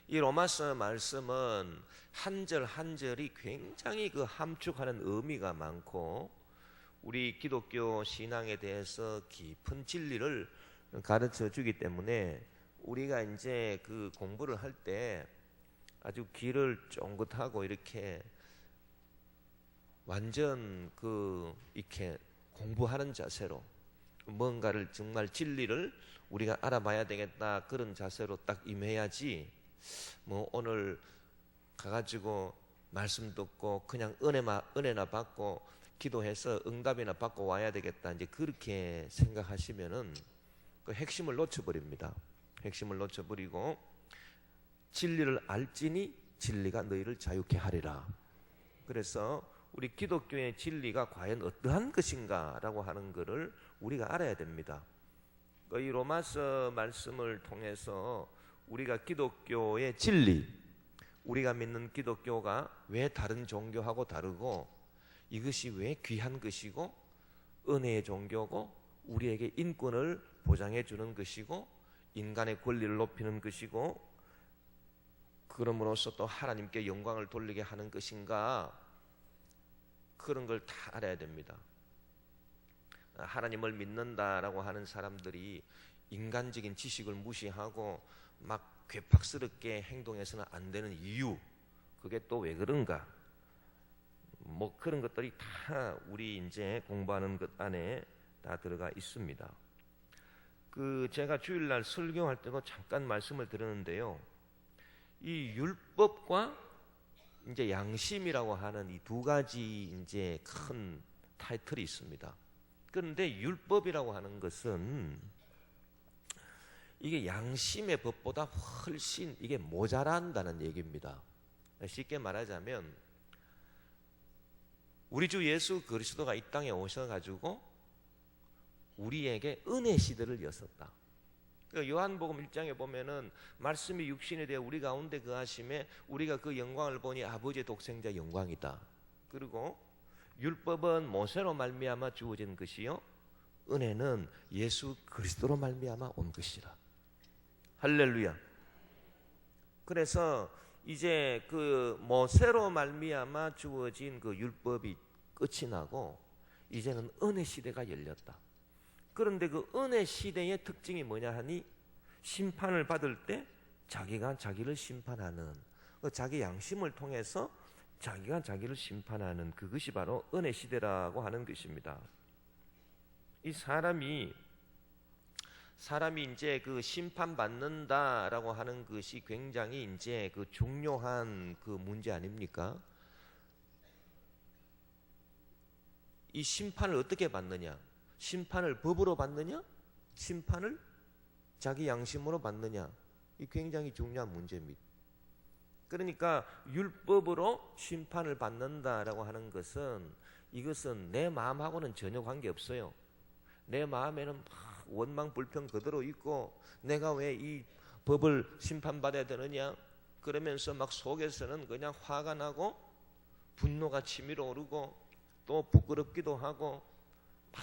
이 로마서 말씀은 한 절 한 절이 굉장히 그 함축하는 의미가 많고 우리 기독교 신앙에 대해서 깊은 진리를 가르쳐 주기 때문에 우리가 이제 그 공부를 할 때 아주 귀를 쫑긋하고 이렇게 완전 이렇게 공부하는 자세로 뭔가를 정말 진리를 우리가 알아봐야 되겠다 그런 자세로 딱 임해야지 뭐 오늘 가가지고 말씀 듣고 그냥 은혜나 받고 기도해서 응답이나 받고 와야 되겠다 이제 그렇게 생각하시면은 그 핵심을 놓쳐버립니다. 핵심을 놓쳐버리고 진리를 알지니 진리가 너희를 자유케 하리라. 그래서 우리 기독교의 진리가 과연 어떠한 것인가라고 하는 것을 우리가 알아야 됩니다. 이 로마서 말씀을 통해서 우리가 기독교의 진리, 우리가 믿는 기독교가 왜 다른 종교하고 다르고 이것이 왜 귀한 것이고 은혜의 종교고 우리에게 인권을 보장해 주는 것이고 인간의 권리를 높이는 것이고 그럼으로써 또 하나님께 영광을 돌리게 하는 것인가 그런 걸 다 알아야 됩니다. 하나님을 믿는다라고 하는 사람들이 인간적인 지식을 무시하고 막 괴팍스럽게 행동해서는 안 되는 이유 그게 또 왜 그런가 뭐 그런 것들이 다 우리 이제 공부하는 것 안에 다 들어가 있습니다. 제가 주일날 설교할 때도 잠깐 말씀을 드렸는데요. 이 율법과 이제 양심이라고 하는 이 두 가지 이제 큰 타이틀이 있습니다. 그런데 율법이라고 하는 것은 이게 양심의 법보다 훨씬 이게 모자란다는 얘기입니다. 쉽게 말하자면 우리 주 예수 그리스도가 이 땅에 오셔가지고 우리에게 은혜 시대를 여셨다. 요한복음 1장에 보면은 말씀이 육신에 대해 우리 가운데 거하심에 우리가 그 영광을 보니 아버지의 독생자 영광이다. 그리고 율법은 모세로 말미암아 주어진 것이요 은혜는 예수 그리스도로 말미암아 온 것이라. 할렐루야. 그래서 이제 그 모세로 말미암아 주어진 그 율법이 끝이 나고 이제는 은혜 시대가 열렸다. 그런데 그 은혜 시대의 특징이 뭐냐 하니 심판을 받을 때 자기가 자기를 심판하는 자기 양심을 통해서 자기가 자기를 심판하는 그것이 바로 은혜 시대라고 하는 것입니다. 이 사람이 이제 그 심판받는다라고 하는 것이 굉장히 이제 그 중요한 그 문제 아닙니까? 이 심판을 어떻게 받느냐? 심판을 법으로 받느냐? 심판을 자기 양심으로 받느냐? 이 굉장히 중요한 문제입니다. 그러니까 율법으로 심판을 받는다라고 하는 것은 이것은 내 마음하고는 전혀 관계없어요. 내 마음에는 막 원망 불평 그대로 있고 내가 왜 이 법을 심판받아야 되느냐? 그러면서 막 속에서는 그냥 화가 나고 분노가 치밀어 오르고 또 부끄럽기도 하고 막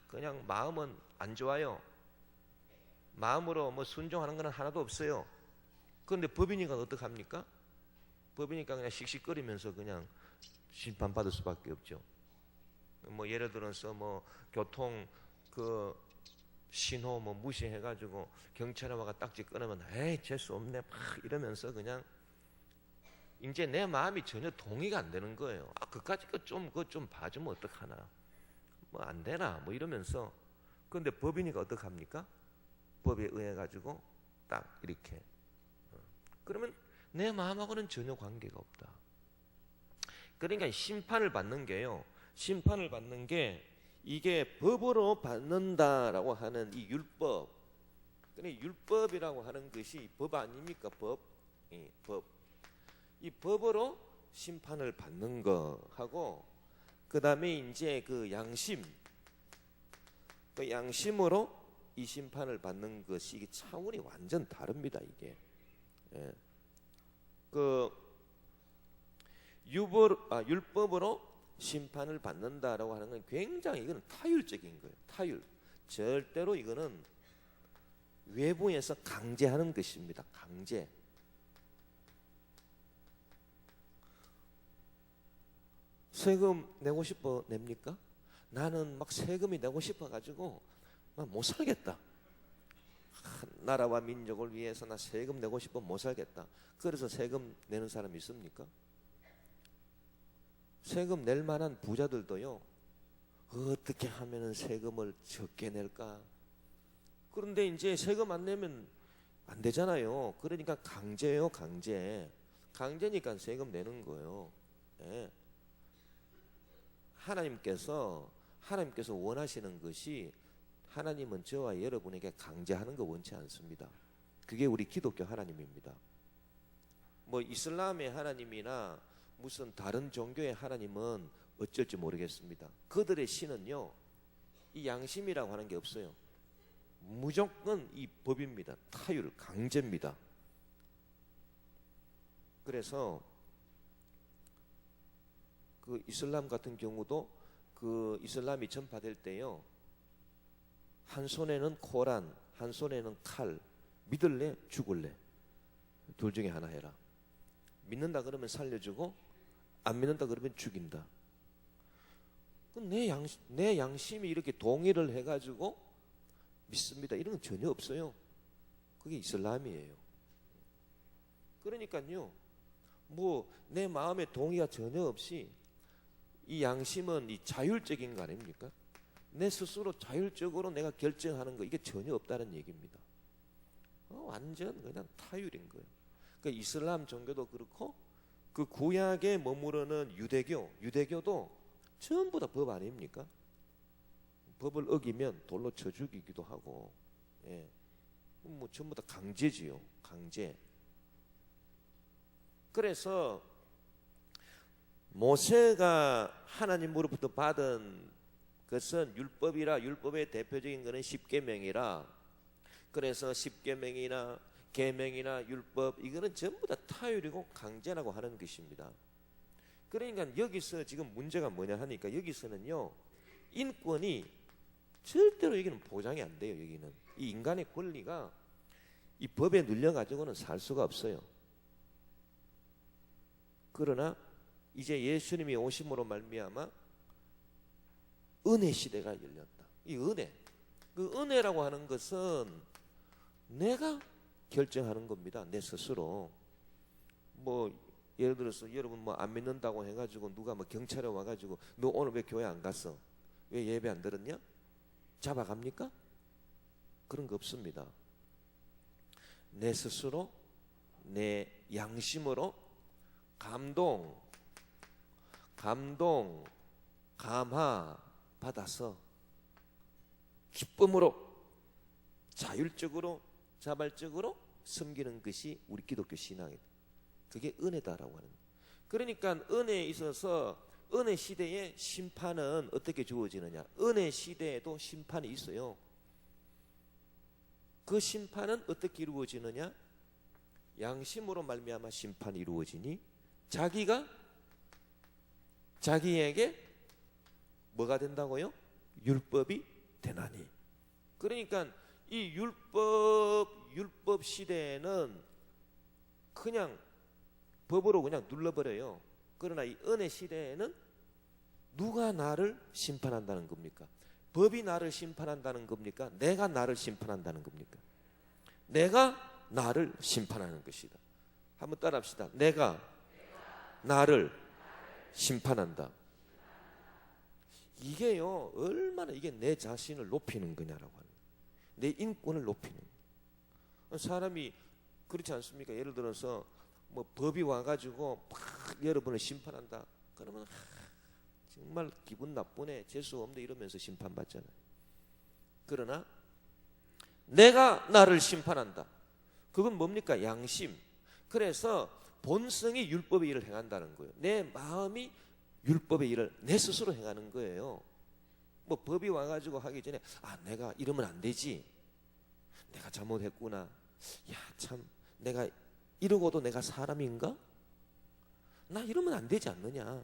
그냥 마음은 안 좋아요. 마음으로 뭐 순종하는 건 하나도 없어요. 그런데 법이니까 어떡합니까? 법이니까 그냥 씩씩거리면서 그냥 심판받을 수밖에 없죠. 뭐 예를 들어서 뭐 교통 그 신호 뭐 무시해가지고 경찰에 와가 딱지 끊으면 에이 재수 없네 막 이러면서 그냥 이제 내 마음이 전혀 동의가 안 되는 거예요. 아 그까짓 거 좀 그거 좀 봐주면 어떡하나 뭐 안 되나 뭐 이러면서. 그런데 법이니까 어떡합니까? 법에 의해 가지고 딱 이렇게 그러면 내 마음하고는 전혀 관계가 없다. 그러니까 심판을 받는 게요. 심판을 받는 게 이게 법으로 받는다라고 하는 이 율법. 근데 율법이라고 하는 것이 법 아닙니까? 법. 법. 이 법으로 심판을 받는 거 하고 그 다음에 이제 그 양심. 그 양심으로 이 심판을 받는 것이 이게 차원이 완전 다릅니다. 이게. 예. 그 율법으로 심판을 받는다라고 하는 건 굉장히 이거는 타율적인 거예요. 타율. 절대로 이거는 외부에서 강제하는 것입니다. 강제. 세금 내고 싶어 냅니까? 나는 막 세금이 내고 싶어 가지고 못 살겠다. 나라와 민족을 위해서 나 세금 내고 싶어 못 살겠다. 그래서 세금 내는 사람이 있습니까? 세금 낼 만한 부자들도요, 어떻게 하면은 세금을 적게 낼까? 그런데 이제 세금 안 내면 안 되잖아요. 그러니까 강제예요, 강제. 강제니까 세금 내는 거예요. 예. 하나님께서 원하시는 것이, 하나님은 저와 여러분에게 강제하는 거 원치 않습니다. 그게 우리 기독교 하나님입니다. 뭐 이슬람의 하나님이나 무슨 다른 종교의 하나님은 어쩔지 모르겠습니다. 그들의 신은요, 이 양심이라고 하는 게 없어요. 무조건 이 법입니다. 타율, 강제입니다. 그래서 그 이슬람 같은 경우도 그 이슬람이 전파될 때요, 한 손에는 코란, 한 손에는 칼. 믿을래? 죽을래? 둘 중에 하나 해라. 믿는다 그러면 살려주고, 안 믿는다 그러면 죽인다. 내 양심이 이렇게 동의를 해가지고 믿습니다, 이런 건 전혀 없어요. 그게 이슬람이에요. 그러니까요, 뭐 내 마음에 동의가 전혀 없이, 이 양심은 이 자율적인 거 아닙니까? 내 스스로 자율적으로 내가 결정하는 거, 이게 전혀 없다는 얘기입니다. 완전 그냥 타율인 거예요. 그러니까 이슬람 종교도 그렇고, 그 구약에 머무르는 유대교도 전부 다 법 아닙니까? 법을 어기면 돌로 쳐 죽이기도 하고, 예. 뭐 전부 다 강제지요, 강제. 그래서 모세가 하나님으로부터 받은 것은 율법이라, 율법의 대표적인 것은 십계명이라. 그래서 십계명이나 계명이나 율법, 이거는 전부 다 타율이고 강제라고 하는 것입니다. 그러니까 여기서 지금 문제가 뭐냐 하니까, 여기서는요, 인권이 절대로 여기는 보장이 안 돼요. 여기는 이 인간의 권리가 이 법에 눌려 가지고는 살 수가 없어요. 그러나 이제 예수님이 오심으로 말미암아 은혜 시대가 열렸다. 이 은혜, 그 은혜라고 하는 것은 내가 결정하는 겁니다. 내 스스로. 뭐 예를 들어서 여러분 뭐 안 믿는다고 해가지고 누가 뭐 경찰에 와가지고 너 오늘 왜 교회 안 갔어? 왜 예배 안 들었냐? 잡아갑니까? 그런 거 없습니다. 내 스스로, 내 양심으로 감화 받아서 기쁨으로 자율적으로 자발적으로 섬기는 것이 우리 기독교 신앙입니다. 그게 은혜다라고 하는 거예요. 그러니까 은혜에 있어서 은혜 시대에 심판은 어떻게 주어지느냐? 은혜 시대에도 심판이 있어요. 그 심판은 어떻게 이루어지느냐? 양심으로 말미암아 심판이 이루어지니 자기가 자기에게 뭐가 된다고요? 율법이 되나니. 그러니까 이 율법 시대에는 그냥 법으로 그냥 눌러버려요. 그러나 이 은혜 시대에는 누가 나를 심판한다는 겁니까? 법이 나를 심판한다는 겁니까? 내가 나를 심판한다는 겁니까? 내가 나를 심판하는 것이다. 한번 따라합시다. 내가 나를 심판한다. 이게요, 얼마나 이게 내 자신을 높이는 거냐라고 하는 거예요. 내 인권을 높이는 거예요. 사람이 그렇지 않습니까? 예를 들어서 뭐 법이 와가지고 막 여러분을 심판한다. 그러면 정말 기분 나쁘네, 재수 없네 이러면서 심판받잖아요. 그러나 내가 나를 심판한다. 그건 뭡니까? 양심. 그래서 본성이 율법의 일을 행한다는 거예요. 내 마음이 율법의 일을 내 스스로 행하는 거예요. 뭐 법이 와가지고 하기 전에 내가 이러면 안 되지. 내가 잘못했구나. 야, 참 내가 이러고도 내가 사람인가? 나 이러면 안 되지 않느냐.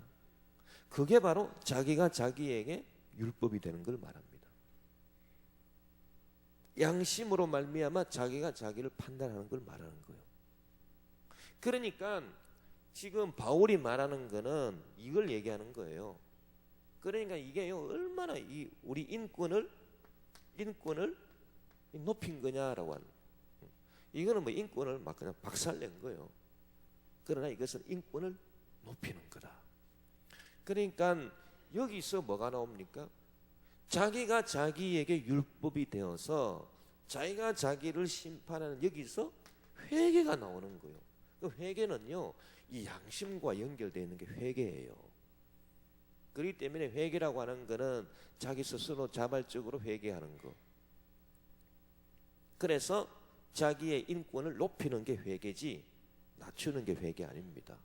그게 바로 자기가 자기에게 율법이 되는 걸 말합니다. 양심으로 말미암아 자기가 자기를 판단하는 걸 말하는 거예요. 그러니까 지금 바울이 말하는 거는 이걸 얘기하는 거예요. 그러니까 이게요, 얼마나 우리 인권을 높인 거냐라고 하는. 이거는 뭐 인권을 막 그냥 박살낸 거예요. 그러나 이것은 인권을 높이는 거다. 그러니까 여기서 뭐가 나옵니까? 자기가 자기에게 율법이 되어서 자기가 자기를 심판하는, 여기서 회개가 나오는 거예요. 그 회개는요, 이 양심과 연결되어 있는 게 회개예요. 그렇기 때문에 회개라고 하는 거는 자기 스스로 자발적으로 회개하는 거. 그래서 자기의 인권을 높이는 게 회개지 낮추는 게 회개 아닙니다.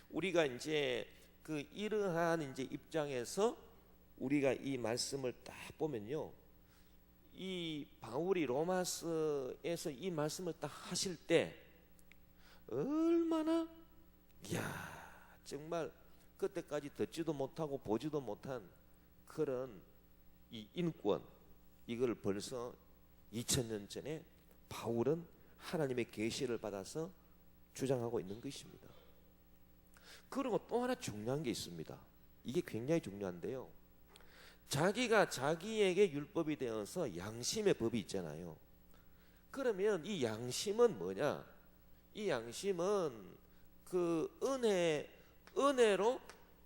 우리가 이제 그 이러한 이제 입장에서 우리가 이 말씀을 딱 보면요, 이 바울이 로마서에서 이 말씀을 딱 하실 때 얼마나 정말 그때까지 듣지도 못하고 보지도 못한 그런 이 인권, 이걸 벌써 2000년 전에 바울은 하나님의 계시를 받아서 주장하고 있는 것입니다. 그리고 또 하나 중요한 게 있습니다. 이게 굉장히 중요한데요, 자기가 자기에게 율법이 되어서 양심의 법이 있잖아요. 그러면 이 양심은 뭐냐? 이 양심은 그 은혜로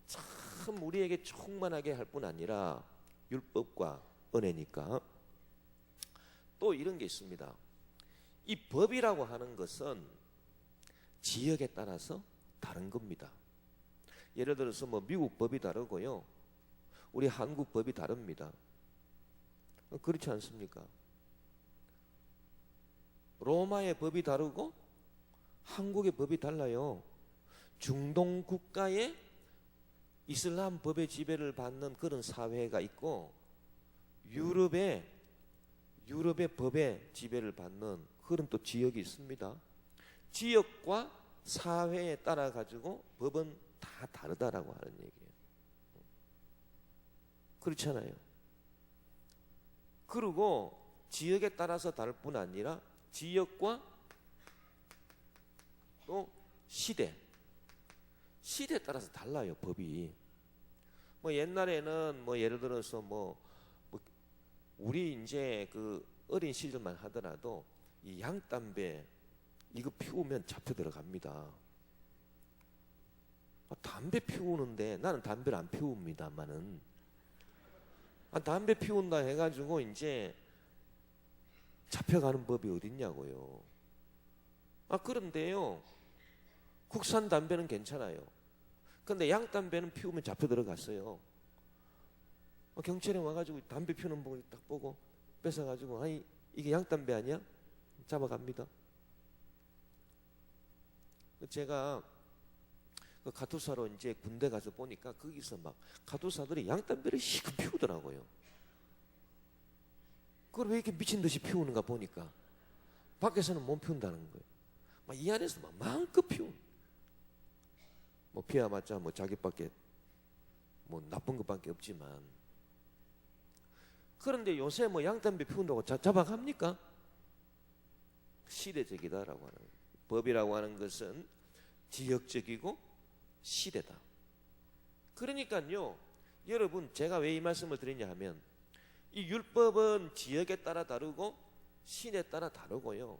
참 우리에게 충만하게 할 뿐 아니라 율법과 은혜니까 또 이런 게 있습니다. 이 법이라고 하는 것은 지역에 따라서 다른 겁니다. 예를 들어서 뭐 미국 법이 다르고요, 우리 한국 법이 다릅니다. 그렇지 않습니까? 로마의 법이 다르고 한국의 법이 달라요. 중동 국가의 이슬람 법의 지배를 받는 그런 사회가 있고, 유럽의 법의 지배를 받는 그런 또 지역이 있습니다. 지역과 사회에 따라 가지고 법은 다 다르다라고 하는 얘기예요. 그렇잖아요. 그리고 지역에 따라서 다를 뿐 아니라 지역과 또 시대에 따라서 달라요, 법이. 뭐 옛날에는 뭐 예를 들어서 뭐 우리 이제 그 어린 시절만 하더라도 이 양담배 이거 피우면 잡혀 들어갑니다. 담배 피우는데 나는 담배를 안 피웁니다만은 담배 피운다 해가지고 이제 잡혀가는 법이 어딨냐고요. 그런데요, 국산 담배는 괜찮아요. 근데 양담배는 피우면 잡혀 들어갔어요. 경찰에 와가지고 담배 피우는 거 딱 보고 뺏어가지고, 아니 이게 양담배 아니야? 잡아갑니다. 제가 그 가투사로 이제 군대 가서 보니까 거기서 막 가투사들이 양담배를 시급 피우더라고요. 그걸 왜 이렇게 미친 듯이 피우는가 보니까 밖에서는 못 피운다는 거예요. 막 이 안에서 막 마음껏 피운. 뭐 피워봤자 뭐 자기밖에 뭐 나쁜 것밖에 없지만. 그런데 요새 뭐 양담배 피운다고 잡아갑니까? 시대적이다라고 하는 거예요. 법이라고 하는 것은 지역적이고 시대다. 그러니까요, 여러분, 제가 왜 이 말씀을 드리냐 하면, 이 율법은 지역에 따라 다르고 시대에 따라 다르고요.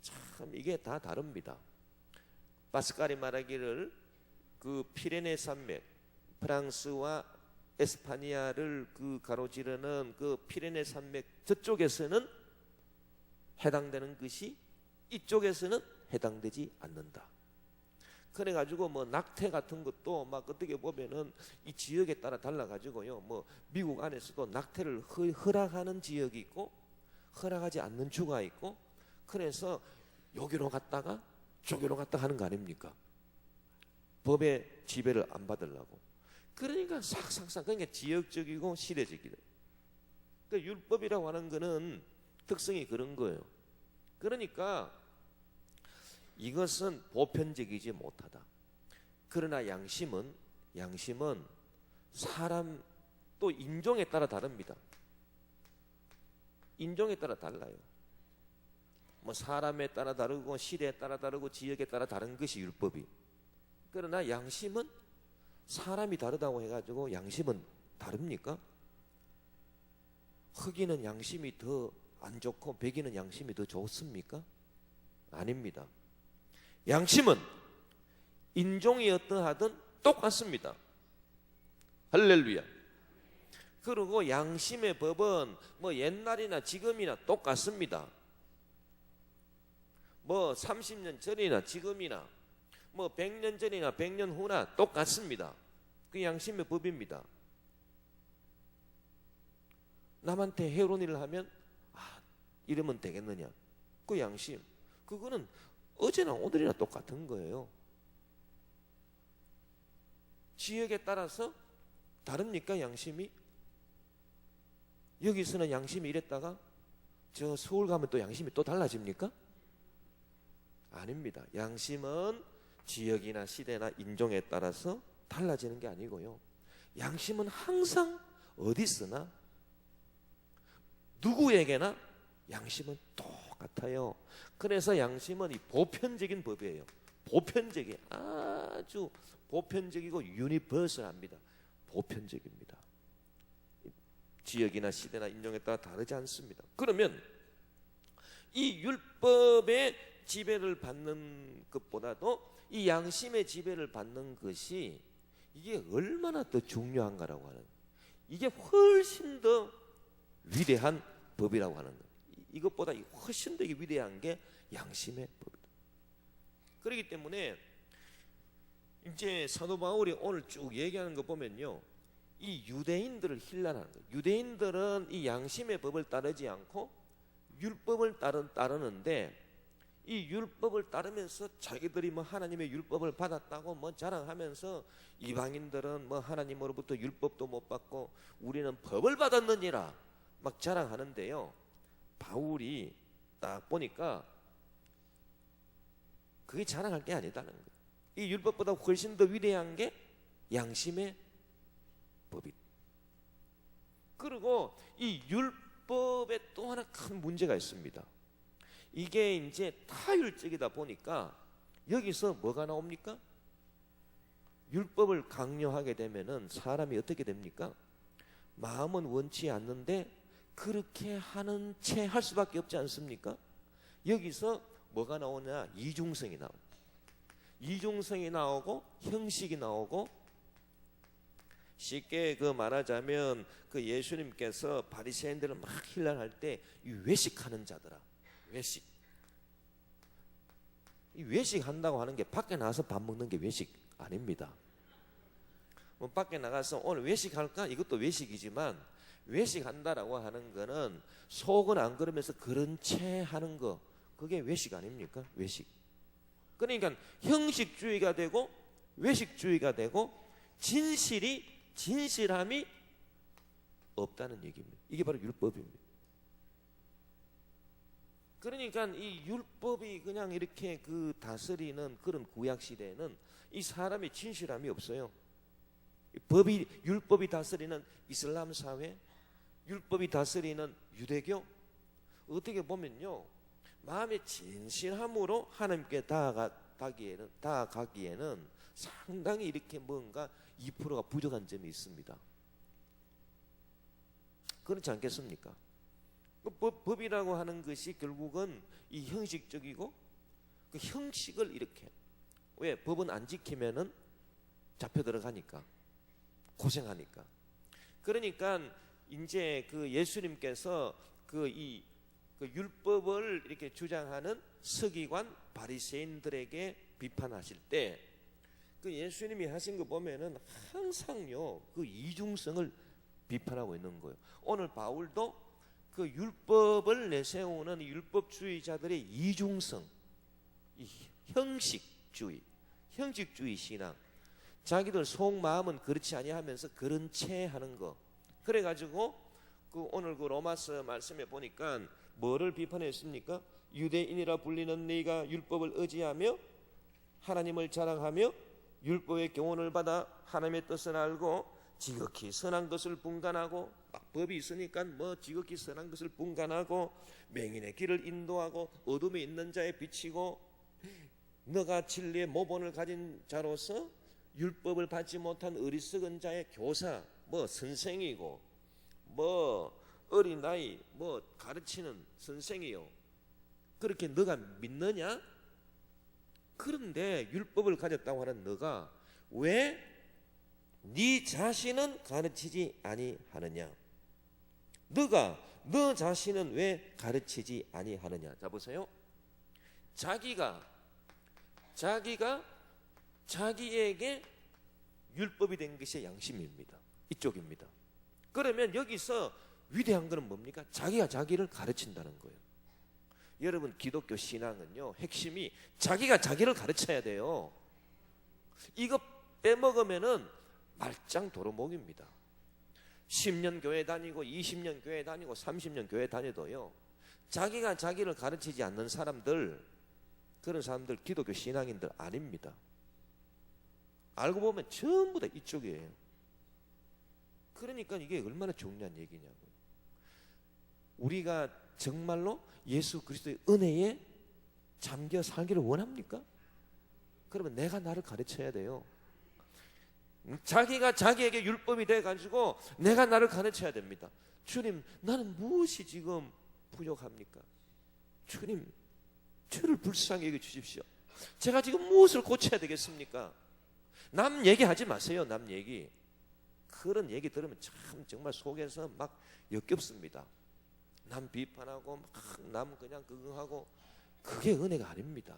참 이게 다 다릅니다. 파스칼이 말하기를 그 피레네 산맥, 프랑스와 에스파니아를 그 가로지르는 그 피레네 산맥 저쪽에서는 해당되는 것이 이쪽에서는 해당되지 않는다. 그래가지고 뭐 낙태 같은 것도 막 어떻게 보면은 이 지역에 따라 달라가지고요, 뭐 미국 안에서도 낙태를 허락하는 지역이 있고 허락하지 않는 주가 있고, 그래서 여기로 갔다가 저기로 갔다 하는 거 아닙니까? 법의 지배를 안 받으려고. 그러니까 싹싹싹, 그러니까 지역적이고 시대적이다. 그러니까 율법이라고 하는 거는 특성이 그런 거예요. 그러니까 이것은 보편적이지 못하다. 그러나 양심은 사람 또 인종에 따라 다릅니다. 인종에 따라 달라요. 뭐 사람에 따라 다르고 시대에 따라 다르고 지역에 따라 다른 것이 율법이. 그러나 양심은 사람이 다르다고 해가지고 양심은 다릅니까? 흑인은 양심이 더 안 좋고 백인은 양심이 더 좋습니까? 아닙니다. 양심은 인종이 어떠하든 똑같습니다. 할렐루야. 그리고 양심의 법은 뭐 옛날이나 지금이나 똑같습니다. 뭐 30년 전이나 지금이나 뭐 100년 전이나 100년 후나 똑같습니다. 그 양심의 법입니다. 남한테 해로운 일을 하면 이러면 되겠느냐? 그 양심, 그거는 어제나 오늘이나 똑같은 거예요. 지역에 따라서 다릅니까? 양심이? 여기서는 양심이 이랬다가 저 서울 가면 또 양심이 또 달라집니까? 아닙니다. 양심은 지역이나 시대나 인종에 따라서 달라지는 게 아니고요. 양심은 항상 어디 있으나 누구에게나 양심은 똑같아요. 그래서 양심은 이 보편적인 법이에요. 보편적인, 아주 보편적이고 유니버설합니다. 보편적입니다. 지역이나 시대나 인종에 따라 다르지 않습니다. 그러면 이 율법의 지배를 받는 것보다도 이 양심의 지배를 받는 것이 이게 얼마나 더 중요한가라고 하는, 이게 훨씬 더 위대한 법이라고 하는 것. 이것보다 훨씬 더 위대한 게 양심의 법이다. 그렇기 때문에 이제 사도 바울이 오늘 쭉 얘기하는 거 보면요, 이 유대인들을 힐난하는 거예요. 유대인들은 이 양심의 법을 따르지 않고 율법을 따르는데, 이 율법을 따르면서 자기들이 뭐 하나님의 율법을 받았다고 뭐 자랑하면서 이방인들은 뭐 하나님으로부터 율법도 못 받고 우리는 법을 받았느니라 막 자랑하는데요, 바울이 딱 보니까 그게 자랑할 게 아니다는 거예요. 이 율법보다 훨씬 더 위대한 게 양심의 법이. 그리고 이 율법에 또 하나 큰 문제가 있습니다. 이게 이제 타율적이다 보니까 여기서 뭐가 나옵니까? 율법을 강요하게 되면은 사람이 어떻게 됩니까? 마음은 원치 않는데 그렇게 하는 채 할 수밖에 없지 않습니까? 여기서 뭐가 나오냐? 이중성이 나옵니다. 이중성이 나오고 형식이 나오고, 쉽게 그 말하자면 그 예수님께서 바리새인들을 막 힐난할 때 이 외식하는 자들아, 외식. 이 외식한다고 하는 게 밖에 나가서 밥 먹는 게 외식 아닙니다. 뭐 밖에 나가서 오늘 외식할까? 이것도 외식이지만 외식한다라고 하는 거는 속은 안 그러면서 그런 채 하는 거, 그게 외식 아닙니까? 외식. 그러니까 형식주의가 되고 외식주의가 되고 진실함이 없다는 얘기입니다. 이게 바로 율법입니다. 그러니까 이 율법이 그냥 이렇게 그 다스리는 그런 구약 시대에는 이 사람의 진실함이 없어요. 율법이 다스리는 이슬람 사회, 율법이 다스리는 유대교, 어떻게 보면요, 마음의 진실함으로 하나님께 다가가기에는 상당히 이렇게 뭔가 2%가 부족한 점이 있습니다. 그렇지 않겠습니까? 법이라고 하는 것이 결국은 이 형식적이고, 그 형식을 이렇게, 왜? 법은 안 지키면은 잡혀 들어가니까, 고생하니까. 그러니까 이제 그 예수님께서 그 율법을 이렇게 주장하는 서기관 바리새인들에게 비판하실 때, 그 예수님이 하신 거 보면은 항상요 그 이중성을 비판하고 있는 거예요. 오늘 바울도 그 율법을 내세우는 율법주의자들의 이중성, 이 형식주의 신앙, 자기들 속마음은 그렇지 아니하면서 그런 채 하는 거. 그래가지고 그 오늘 그 로마서 말씀에 보니까 뭐를 비판했습니까? 유대인이라 불리는 네가 율법을 의지하며 하나님을 자랑하며 율법의 교훈을 받아 하나님의 뜻을 알고 지극히 선한 것을 분간하고, 막 법이 있으니까 뭐 지극히 선한 것을 분간하고, 맹인의 길을 인도하고, 어둠에 있는 자에 비치고, 너가 진리의 모본을 가진 자로서 율법을 받지 못한 어리석은 자의 교사, 뭐 선생이고, 뭐 어린아이 뭐 가르치는 선생이요, 그렇게 너가 믿느냐? 그런데 율법을 가졌다고 하는 너가 왜 네 자신은 가르치지 아니하느냐? 너가 너 자신은 왜 가르치지 아니하느냐? 자 보세요. 자기가 자기에게 율법이 된 것이 양심입니다. 이쪽입니다. 그러면 여기서 위대한 것은 뭡니까? 자기가 자기를 가르친다는 거예요. 여러분, 기독교 신앙은요, 핵심이 자기가 자기를 가르쳐야 돼요. 이거 빼먹으면은 말짱 도루묵입니다. 10년 교회 다니고 20년 교회 다니고 30년 교회 다녀도요, 자기가 자기를 가르치지 않는 사람들, 그런 사람들 기독교 신앙인들 아닙니다. 알고 보면 전부 다 이쪽이에요. 그러니까 이게 얼마나 중요한 얘기냐고요. 우리가 정말로 예수 그리스도의 은혜에 잠겨 살기를 원합니까? 그러면 내가 나를 가르쳐야 돼요. 자기가 자기에게 율법이 돼가지고 내가 나를 가르쳐야 됩니다. 주님, 나는 무엇이 지금 부족합니까? 주님, 저를 불쌍히 여겨 주십시오. 제가 지금 무엇을 고쳐야 되겠습니까? 남 얘기하지 마세요. 남 얘기. 그런 얘기 들으면 참 정말 속에서 막 역겹습니다. 남 비판하고 막 남 그냥 그거하고, 그게 은혜가 아닙니다.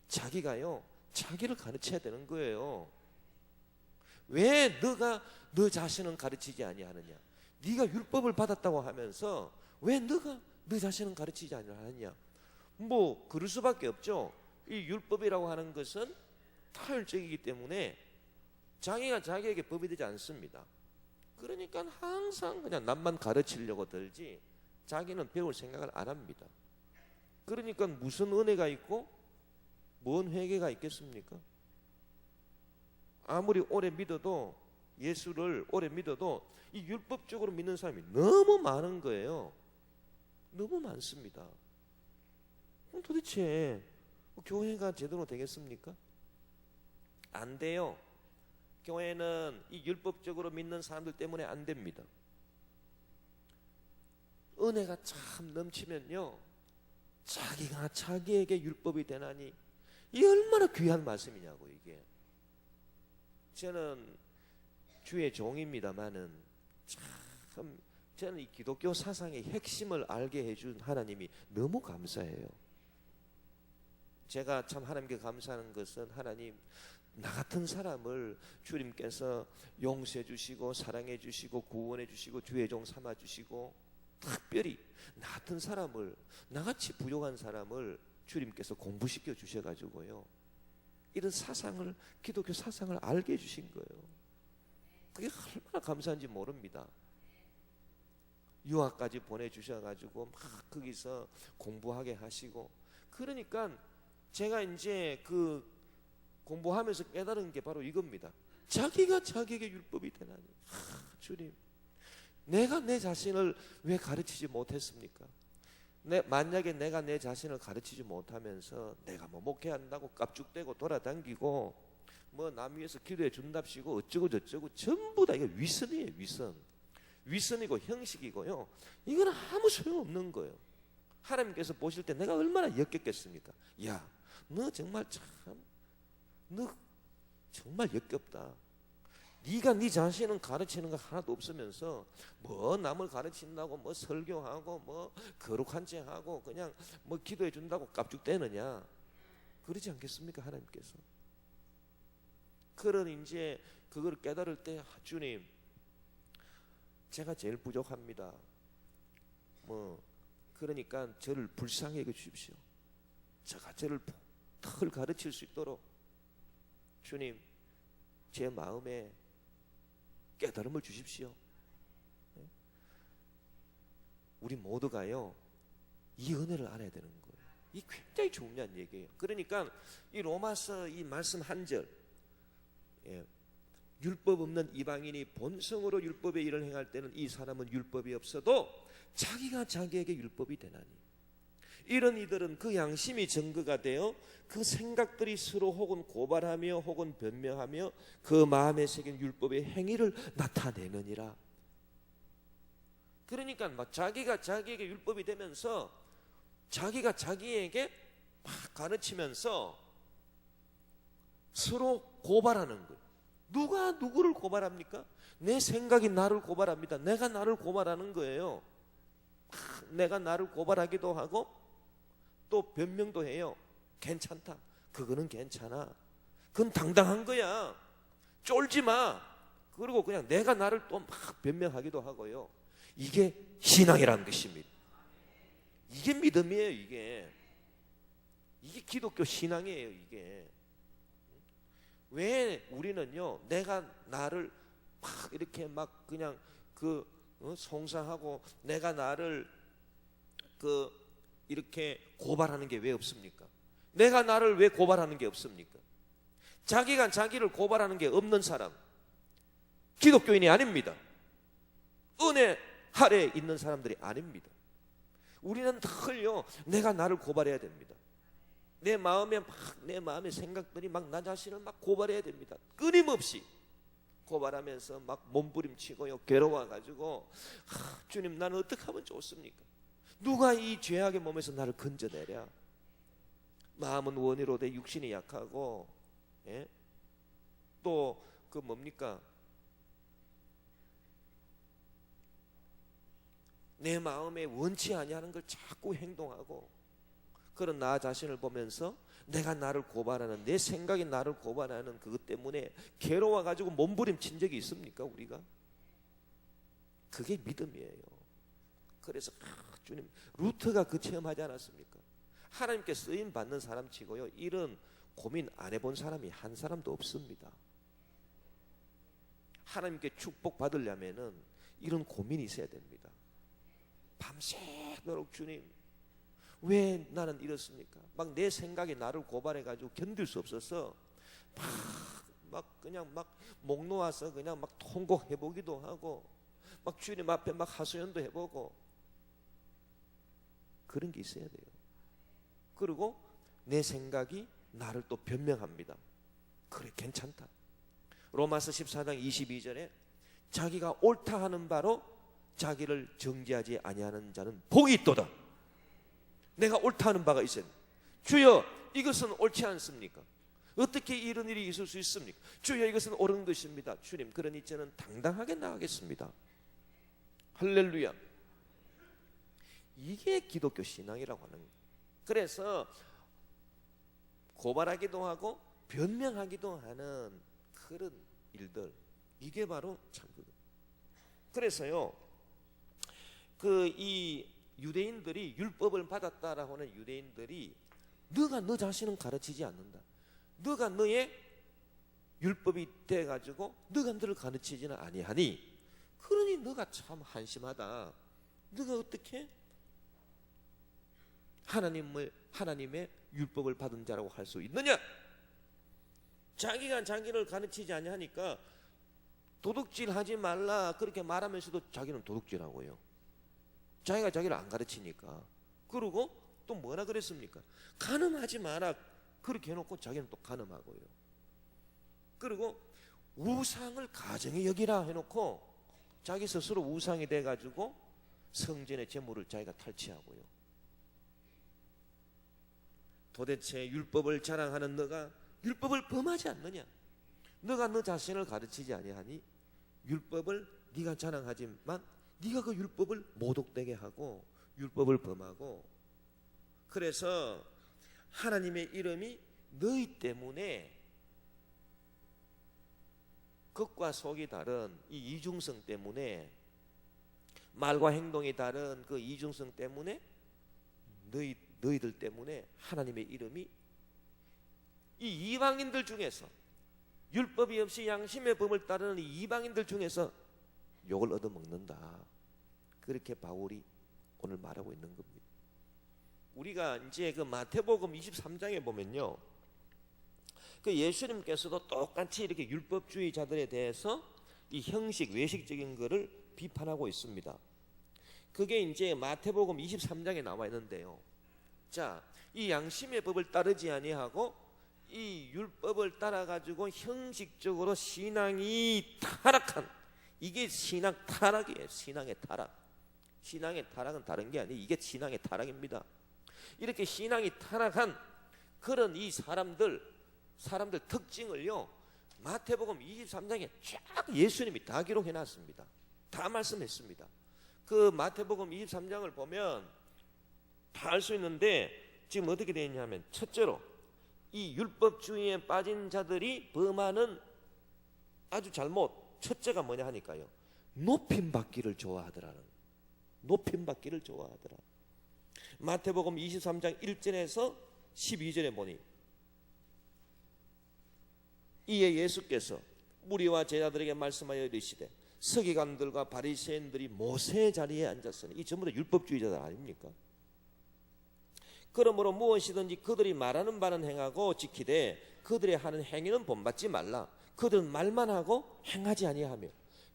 자기가요, 자기를 가르쳐야 되는 거예요. 왜 너가 너 자신은 가르치지 아니하느냐? 네가 율법을 받았다고 하면서 왜 너가 너 자신은 가르치지 아니하느냐? 뭐 그럴 수밖에 없죠. 이 율법이라고 하는 것은 타율적이기 때문에 자기가 자기에게 법이 되지 않습니다. 그러니까 항상 그냥 남만 가르치려고 들지 자기는 배울 생각을 안 합니다. 그러니까 무슨 은혜가 있고 뭔 회개가 있겠습니까? 아무리 오래 믿어도, 예수를 오래 믿어도 이 율법적으로 믿는 사람이 너무 많은 거예요. 너무 많습니다. 그럼 도대체 교회가 제대로 되겠습니까? 안 돼요. 교회는 이 율법적으로 믿는 사람들 때문에 안 됩니다. 은혜가 참 넘치면요, 자기가 자기에게 율법이 되나니, 이 얼마나 귀한 말씀이냐고. 이게 저는 주의 종입니다마는 참 저는 이 기독교 사상의 핵심을 알게 해준 하나님이 너무 감사해요. 제가 참 하나님께 감사하는 것은, 하나님, 나 같은 사람을 주님께서 용서해 주시고 사랑해 주시고 구원해 주시고 주의 종 삼아 주시고, 특별히 나 같은 사람을, 나같이 부족한 사람을 주님께서 공부시켜 주셔가지고요, 이런 사상을, 기독교 사상을 알게 해주신 거예요. 그게 얼마나 감사한지 모릅니다. 유학까지 보내주셔가지고 막 거기서 공부하게 하시고, 그러니까 제가 이제 그 공부하면서 깨달은 게 바로 이겁니다. 자기가 자기에게 율법이 되나니. 주님, 내가 내 자신을 왜 가르치지 못했습니까? 만약에 내가 내 자신을 가르치지 못하면서 내가 뭐 목회한다고 깝죽대고 돌아다니고 뭐 남 위해서 기도해 준답시고 어쩌고 저쩌고, 전부 다 이거 위선이에요. 위선이고 형식이고요. 이건 아무 소용없는 거예요. 하나님께서 보실 때 내가 얼마나 역겹겠습니까? 야, 너 정말 너 정말 역겹다. 네가 네 자신은 가르치는 거 하나도 없으면서 뭐 남을 가르친다고 뭐 설교하고 뭐 거룩한 체 하고 그냥 뭐 기도해 준다고 깝죽대느냐? 그러지 않겠습니까? 하나님께서. 그런 이제 그걸 깨달을 때, 주님, 제가 제일 부족합니다. 뭐 그러니까 저를 불쌍히 여겨 주십시오. 제가 저를 덜 가르칠 수 있도록 주님, 제 마음에 깨달음을 주십시오. 우리 모두가요, 이 은혜를 알아야 되는 거예요. 이 굉장히 중요한 얘기예요. 그러니까 이 로마서 이 말씀 한 절, 율법 없는 이방인이 본성으로 율법의 일을 행할 때는 이 사람은 율법이 없어도 자기가 자기에게 율법이 되나니, 이런 이들은 그 양심이 증거가 되어 그 생각들이 서로 혹은 고발하며 혹은 변명하며 그 마음에 새긴 율법의 행위를 나타내느니라. 그러니까 막 자기가 자기에게 율법이 되면서 자기가 자기에게 막 가르치면서 서로 고발하는 거예요. 누가 누구를 고발합니까? 내 생각이 나를 고발합니다. 내가 나를 고발하는 거예요. 내가 나를 고발하기도 하고 또 변명도 해요. 괜찮다. 그거는 괜찮아. 그건 당당한 거야. 쫄지 마. 그리고 그냥 내가 나를 또 막 변명하기도 하고요. 이게 신앙이라는 것입니다. 이게 믿음이에요. 이게 기독교 신앙이에요. 이게 왜 우리는요, 내가 나를 막 이렇게 막 그냥 송사하고 내가 나를 이렇게 고발하는 게 왜 없습니까? 내가 나를 왜 고발하는 게 없습니까? 자기가 자기를 고발하는 게 없는 사람 기독교인이 아닙니다. 은혜 아래에 있는 사람들이 아닙니다. 우리는 늘요, 내가 나를 고발해야 됩니다. 내 마음의 생각들이 막 나 자신을 막 고발해야 됩니다. 끊임없이 고발하면서 막 몸부림치고요, 괴로워가지고 주님, 나는 어떻게 하면 좋습니까? 누가 이 죄악의 몸에서 나를 건져내랴? 마음은 원이로 돼 육신이 약하고, 예? 또 뭡니까? 내 마음에 원치 아니하는 걸 자꾸 행동하고, 그런 나 자신을 보면서 내가 나를 고발하는, 내 생각이 나를 고발하는 그것 때문에 괴로워가지고 몸부림친 적이 있습니까? 우리가? 그게 믿음이에요. 그래서 주님, 루트가 그 체험하지 않았습니까? 하나님께 쓰임 받는 사람 치고요, 이런 고민 안 해본 사람이 한 사람도 없습니다. 하나님께 축복 받으려면은 이런 고민이 있어야 됩니다. 밤새도록 주님, 왜 나는 이렇습니까? 막 내 생각이 나를 고발해가지고 견딜 수 없어서 막 그냥 막 목 놓아서 그냥 막 통곡해보기도 하고, 막 주님 앞에 막 하소연도 해보고, 그런 게 있어야 돼요. 그리고 내 생각이 나를 또 변명합니다. 그래, 괜찮다. 로마서 14장 22절에 자기가 옳다 하는 바로 자기를 정죄하지 아니하는 자는 복이 있도다. 내가 옳다 하는 바가 있어요. 주여, 이것은 옳지 않습니까? 어떻게 이런 일이 있을 수 있습니까? 주여, 이것은 옳은 것입니다. 주님, 그러니 저는 당당하게 나가겠습니다. 할렐루야. 이게 기독교 신앙이라고 하는 거예요. 그래서 고발하기도 하고 변명하기도 하는 그런 일들, 이게 바로 참 그래서요, 이 유대인들이 율법을 받았다라고 하는 유대인들이 너가 너 자신은 가르치지 않는다. 너가 너의 율법이 돼가지고 너가 너를 가르치지는 아니하니, 그러니 너가 참 한심하다. 너가 어떻게 하나님의 율법을 받은 자라고 할 수 있느냐? 자기가 자기를 가르치지 아니하니까 도둑질하지 말라 그렇게 말하면서도 자기는 도둑질하고요. 자기가 자기를 안 가르치니까. 그리고 또 뭐라 그랬습니까? 간음하지 마라 그렇게 해놓고 자기는 또 간음하고요. 그리고 우상을 가정에 여기라 해놓고 자기 스스로 우상이 돼가지고 성전의 재물을 자기가 탈취하고요. 도대체 율법을 자랑하는 너가 율법을 범하지 않느냐? 너가 너 자신을 가르치지 아니하니 율법을 네가 자랑하지만 네가 그 율법을 모독되게 하고 율법을 범하고, 그래서 하나님의 이름이 너희 때문에 겉과 속이 다른 이 이중성 때문에, 말과 행동이 다른 그 이중성 때문에, 너희들 때문에 하나님의 이름이 이 이방인들 중에서, 율법이 없이 양심의 법을 따르는 이 이방인들 중에서 욕을 얻어먹는다. 그렇게 바울이 오늘 말하고 있는 겁니다. 우리가 이제 그 마태복음 23장에 보면요, 그 예수님께서도 똑같이 이렇게 율법주의자들에 대해서 이 형식, 외식적인 것을 비판하고 있습니다. 그게 이제 마태복음 23장에 나와 있는데요. 자, 이 양심의 법을 따르지 아니하고 이 율법을 따라가지고 형식적으로 신앙이 타락한, 이게 신앙 타락이에요. 신앙의 타락. 신앙의 타락은 다른 게 아니에요. 이게 신앙의 타락입니다. 이렇게 신앙이 타락한 그런 이 사람들 특징을요, 마태복음 23장에 쫙 예수님이 다 기록해 놨습니다. 다 말씀했습니다. 그 마태복음 23장을 보면 다 알 수 있는데, 지금 어떻게 되어 있냐면, 첫째로 이 율법주의에 빠진 자들이 범하는 아주 잘못, 첫째가 뭐냐 하니까요, 높임받기를 좋아하더라는, 높임받기를 좋아하더라. 마태복음 23장 1절에서 12절에 보니, 이에 예수께서 무리와 제자들에게 말씀하여 이르시되 서기관들과 바리새인들이 모세 자리에 앉았으니, 이 전부 다 율법주의자들 아닙니까? 그러므로 무엇이든지 그들이 말하는 바는 행하고 지키되 그들의 하는 행위는 본받지 말라. 그들은 말만 하고 행하지 아니하며,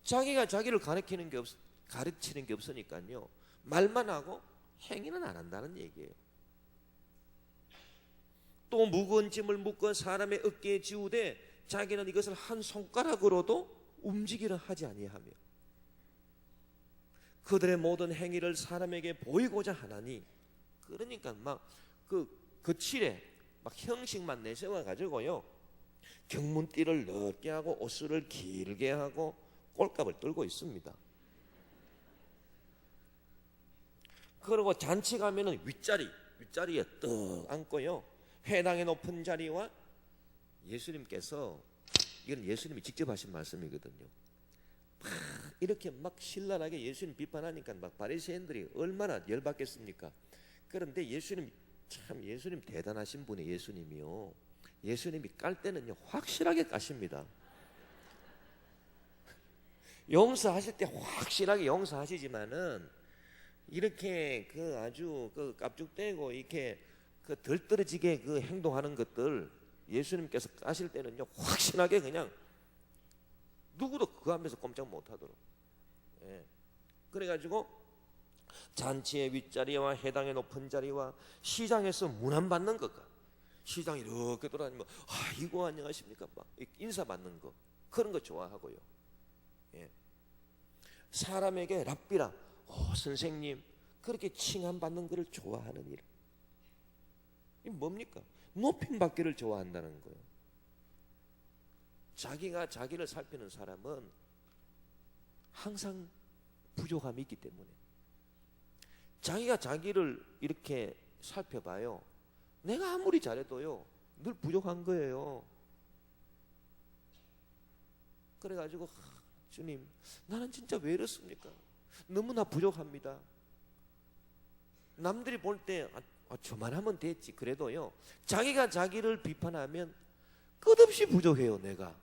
자기가 자기를 가르치는 게 없으니까요, 말만 하고 행위는 안 한다는 얘기예요. 또 무거운 짐을 묶어 사람의 어깨에 지우되 자기는 이것을 한 손가락으로도 움직이려 하지 아니하며, 그들의 모든 행위를 사람에게 보이고자 하나니, 그러니까 막 그 거칠에 막 형식만 내세워 가지고요, 경문띠를 넓게 하고 옷을 길게 하고 꼴값을 떨고 있습니다. 그리고 잔치 가면은 윗자리에 떡 앉고요, 회당의 높은 자리와, 예수님께서, 이건 예수님이 직접 하신 말씀이거든요. 막 이렇게 막 신랄하게 예수님 비판하니까 막 바리새인들이 얼마나 열받겠습니까? 그런데 예수님 대단하신 분이, 예수님이요, 예수님이 깔 때는요 확실하게 까십니다. 용서하실 때 확실하게 용서하시지만은, 이렇게 그 아주 그 깝죽대고 이렇게 그 덜 떨어지게 그 행동하는 것들, 예수님께서 까실 때는요 확실하게 그냥 누구도 그 앞에서 꼼짝 못하도록. 예. 그래가지고 잔치의 윗자리와 회당의 높은 자리와 시장에서 문안받는 것과, 시장 이렇게 돌아다니면 아이고 안녕하십니까 막 인사받는 거, 그런 거 좋아하고요. 예. 사람에게 랍비라, 선생님, 그렇게 칭함받는 것을 좋아하는 일, 이 뭡니까? 높임받기를 좋아한다는 거예요. 자기가 자기를 살피는 사람은 항상 부족함이 있기 때문에, 자기가 자기를 이렇게 살펴봐요, 내가 아무리 잘해도요 늘 부족한 거예요. 그래가지고 주님, 나는 진짜 왜 이렇습니까? 너무나 부족합니다. 남들이 볼 때 저만 하면 됐지, 그래도요 자기가 자기를 비판하면 끝없이 부족해요. 내가,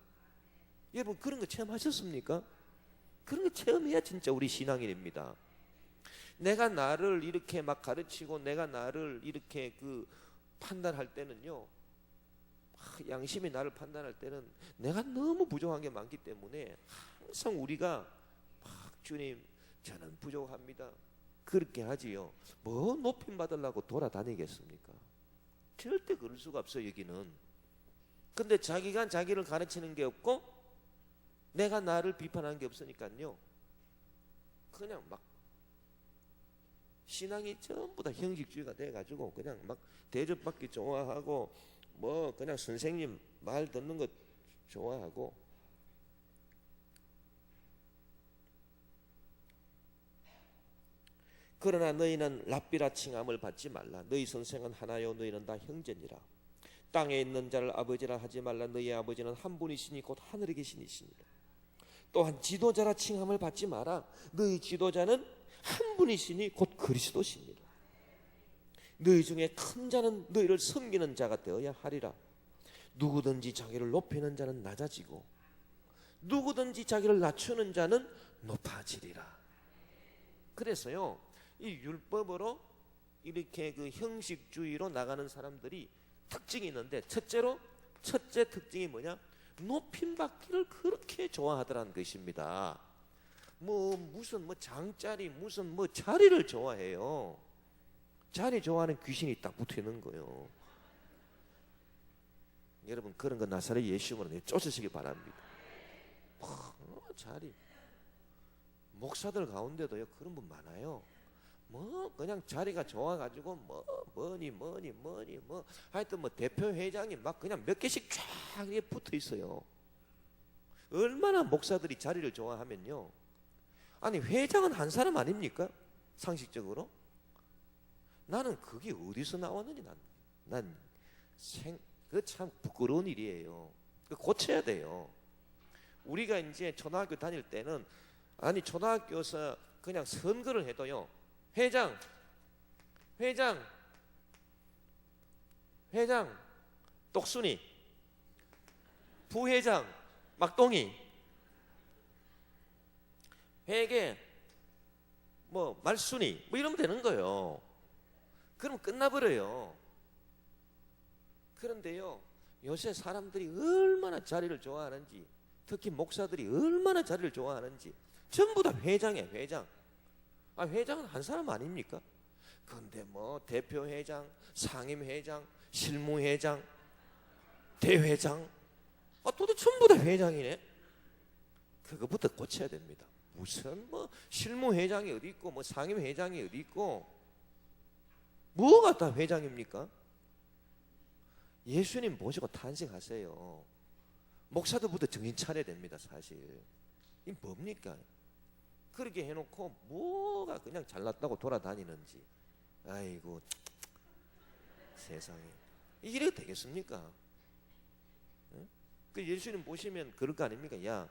여러분 그런 거 체험하셨습니까? 그런 거 체험해야 진짜 우리 신앙인입니다. 내가 나를 이렇게 막 가르치고 내가 나를 이렇게 그 판단할 때는요, 양심이 나를 판단할 때는 내가 너무 부족한 게 많기 때문에 항상 우리가 주님, 저는 부족합니다, 그렇게 하지요. 뭐 높임 받으려고 돌아다니겠습니까? 절대 그럴 수가 없어요, 여기는. 근데 자기가 자기를 가르치는 게 없고 내가 나를 비판하는 게 없으니까요, 그냥 막 신앙이 전부 다 형식주의가 돼가지고 그냥 막 대접받기 좋아하고, 뭐 그냥 선생님 말 듣는 거 좋아하고. 그러나 너희는 랍비라 칭함을 받지 말라. 너희 선생은 하나요, 너희는 다 형제니라. 땅에 있는 자를 아버지라 하지 말라. 너희 아버지는 한 분이시니 곧 하늘에 계신 이시니라. 또한 지도자라 칭함을 받지 마라. 너희 지도자는 한 분이시니 곧 그리스도시니라. 너희 중에 큰 자는 너희를 섬기는 자가 되어야 하리라. 누구든지 자기를 높이는 자는 낮아지고 누구든지 자기를 낮추는 자는 높아지리라. 그래서요, 이 율법으로 이렇게 그 형식주의로 나가는 사람들이 특징이 있는데, 첫째로 첫째 특징이 뭐냐? 높임받기를 그렇게 좋아하더라는 것입니다. 무슨 장자리, 무슨 자리를 좋아해요. 자리 좋아하는 귀신이 딱 붙어 있는 거예요. 여러분, 그런 거 나사렛 예수님으로 쫓으시기 바랍니다. 자리. 목사들 가운데도요, 그런 분 많아요. 그냥 자리가 좋아가지고 뭐니 하여튼 대표 회장이 막 그냥 몇 개씩 쫙 이렇게 붙어 있어요. 얼마나 목사들이 자리를 좋아하면요, 아니 회장은 한 사람 아닙니까? 상식적으로. 나는 그게 어디서 나왔느니 그 참 부끄러운 일이에요. 고쳐야 돼요. 우리가 이제 초등학교 다닐 때는, 아니 초등학교에서 그냥 선거를 해도요, 회장 똑순이, 부회장 막동이, 회계 말순이 이러면 되는 거예요. 그럼 끝나버려요. 그런데요, 요새 사람들이 얼마나 자리를 좋아하는지, 특히 목사들이 얼마나 자리를 좋아하는지, 전부 다 회장이에요. 회장. 회장은 한 사람 아닙니까? 그런데 대표회장, 상임회장, 실무회장, 대회장, 도대체 전부 다 회장이네. 그것부터 고쳐야 됩니다. 무슨 실무회장이 어디 있고 상임회장이 어디 있고, 뭐가 다 회장입니까? 예수님 모시고 탄식하세요. 목사들부터 정신 차려야 됩니다. 사실 이 뭡니까? 그렇게 해놓고 뭐가 그냥 잘났다고 돌아다니는지, 아이고 세상에, 이래도 되겠습니까? 그 예수님 보시면 그럴 거 아닙니까? 야,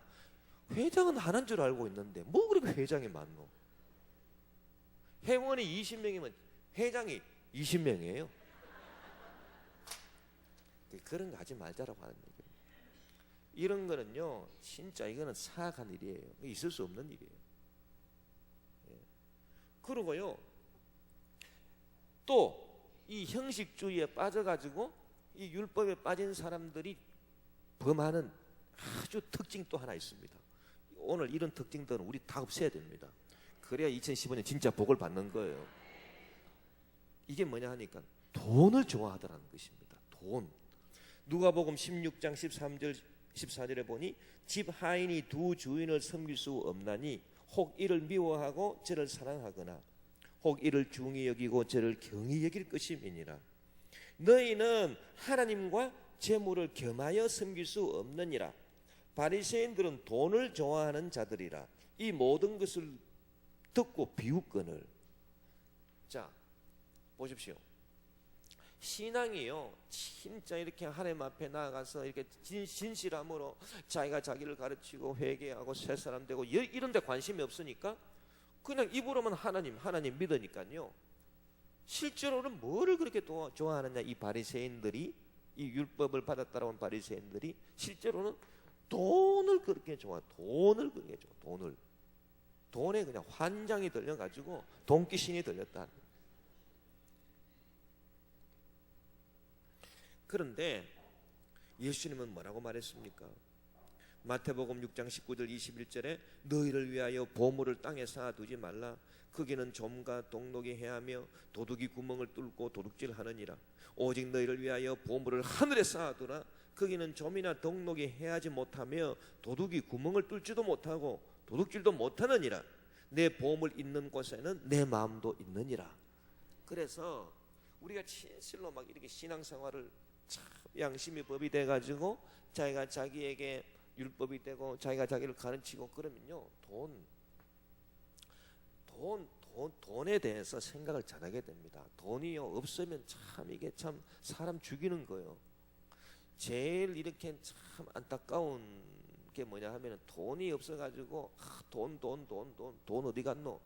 회장은 하나인 줄 알고 있는데 뭐 그렇게 회장이 많노? 회원이 20명이면 회장이 20명이에요. 그런 거 하지 말자라고 하는 얘기예요. 이런 거는요, 진짜 이거는 사악한 일이에요. 있을 수 없는 일이에요. 그러고요, 또 이 형식주의에 빠져가지고 이 율법에 빠진 사람들이 범하는 아주 특징 또 하나 있습니다. 오늘 이런 특징들은 우리 다 없애야 됩니다. 그래야 2015년 진짜 복을 받는 거예요. 이게 뭐냐 하니까 돈을 좋아하더라는 것입니다. 돈. 누가복음 16장 13절 14절에 보니, 집 하인이 두 주인을 섬길 수 없나니 혹 이를 미워하고 저를 사랑하거나 혹 이를 중히 여기고 저를 경히 여길 것임이니라. 너희는 하나님과 재물을 겸하여 섬길 수 없느니라. 바리새인들은 돈을 좋아하는 자들이라. 이 모든 것을 듣고 비웃거늘. 자, 보십시오. 신앙이요, 진짜 이렇게 하나님 앞에 나아가서 이렇게 진실함으로 자기가 자기를 가르치고 회개하고 새 사람 되고 이런 데 관심이 없으니까 그냥 입으로만 하나님 믿으니까요, 실제로는 뭐를 그렇게 좋아하느냐, 이 바리새인들이, 이 율법을 받았다라고 하는 바리새인들이 실제로는 돈을 그렇게 좋아. 돈에 그냥 환장이 들려가지고 돈귀신이 들렸다. 그런데 예수님은 뭐라고 말했습니까? 마태복음 6장 19절 21절에 너희를 위하여 보물을 땅에 쌓아두지 말라. 거기는 좀과 동록이 해하며 도둑이 구멍을 뚫고 도둑질하느니라. 오직 너희를 위하여 보물을 하늘에 쌓아두라. 거기는 좀이나 동록이 해하지 못하며 도둑이 구멍을 뚫지도 못하고 도둑질도 못하느니라. 내 보물 있는 곳에는 내 마음도 있느니라. 그래서 우리가 진실로 막 이렇게 신앙생활을 참 양심이 법이 돼가지고 자기가 자기에게 율법이 되고 자기가 자기를 가르치고 그러면요, 돈에 대해서 생각을 잘하게 됩니다. 돈이요 없으면 참 이게 참 사람 죽이는 거예요. 제일 이렇게 참 안타까운 게 뭐냐 하면은 돈이 없어가지고 돈 어디 갔노?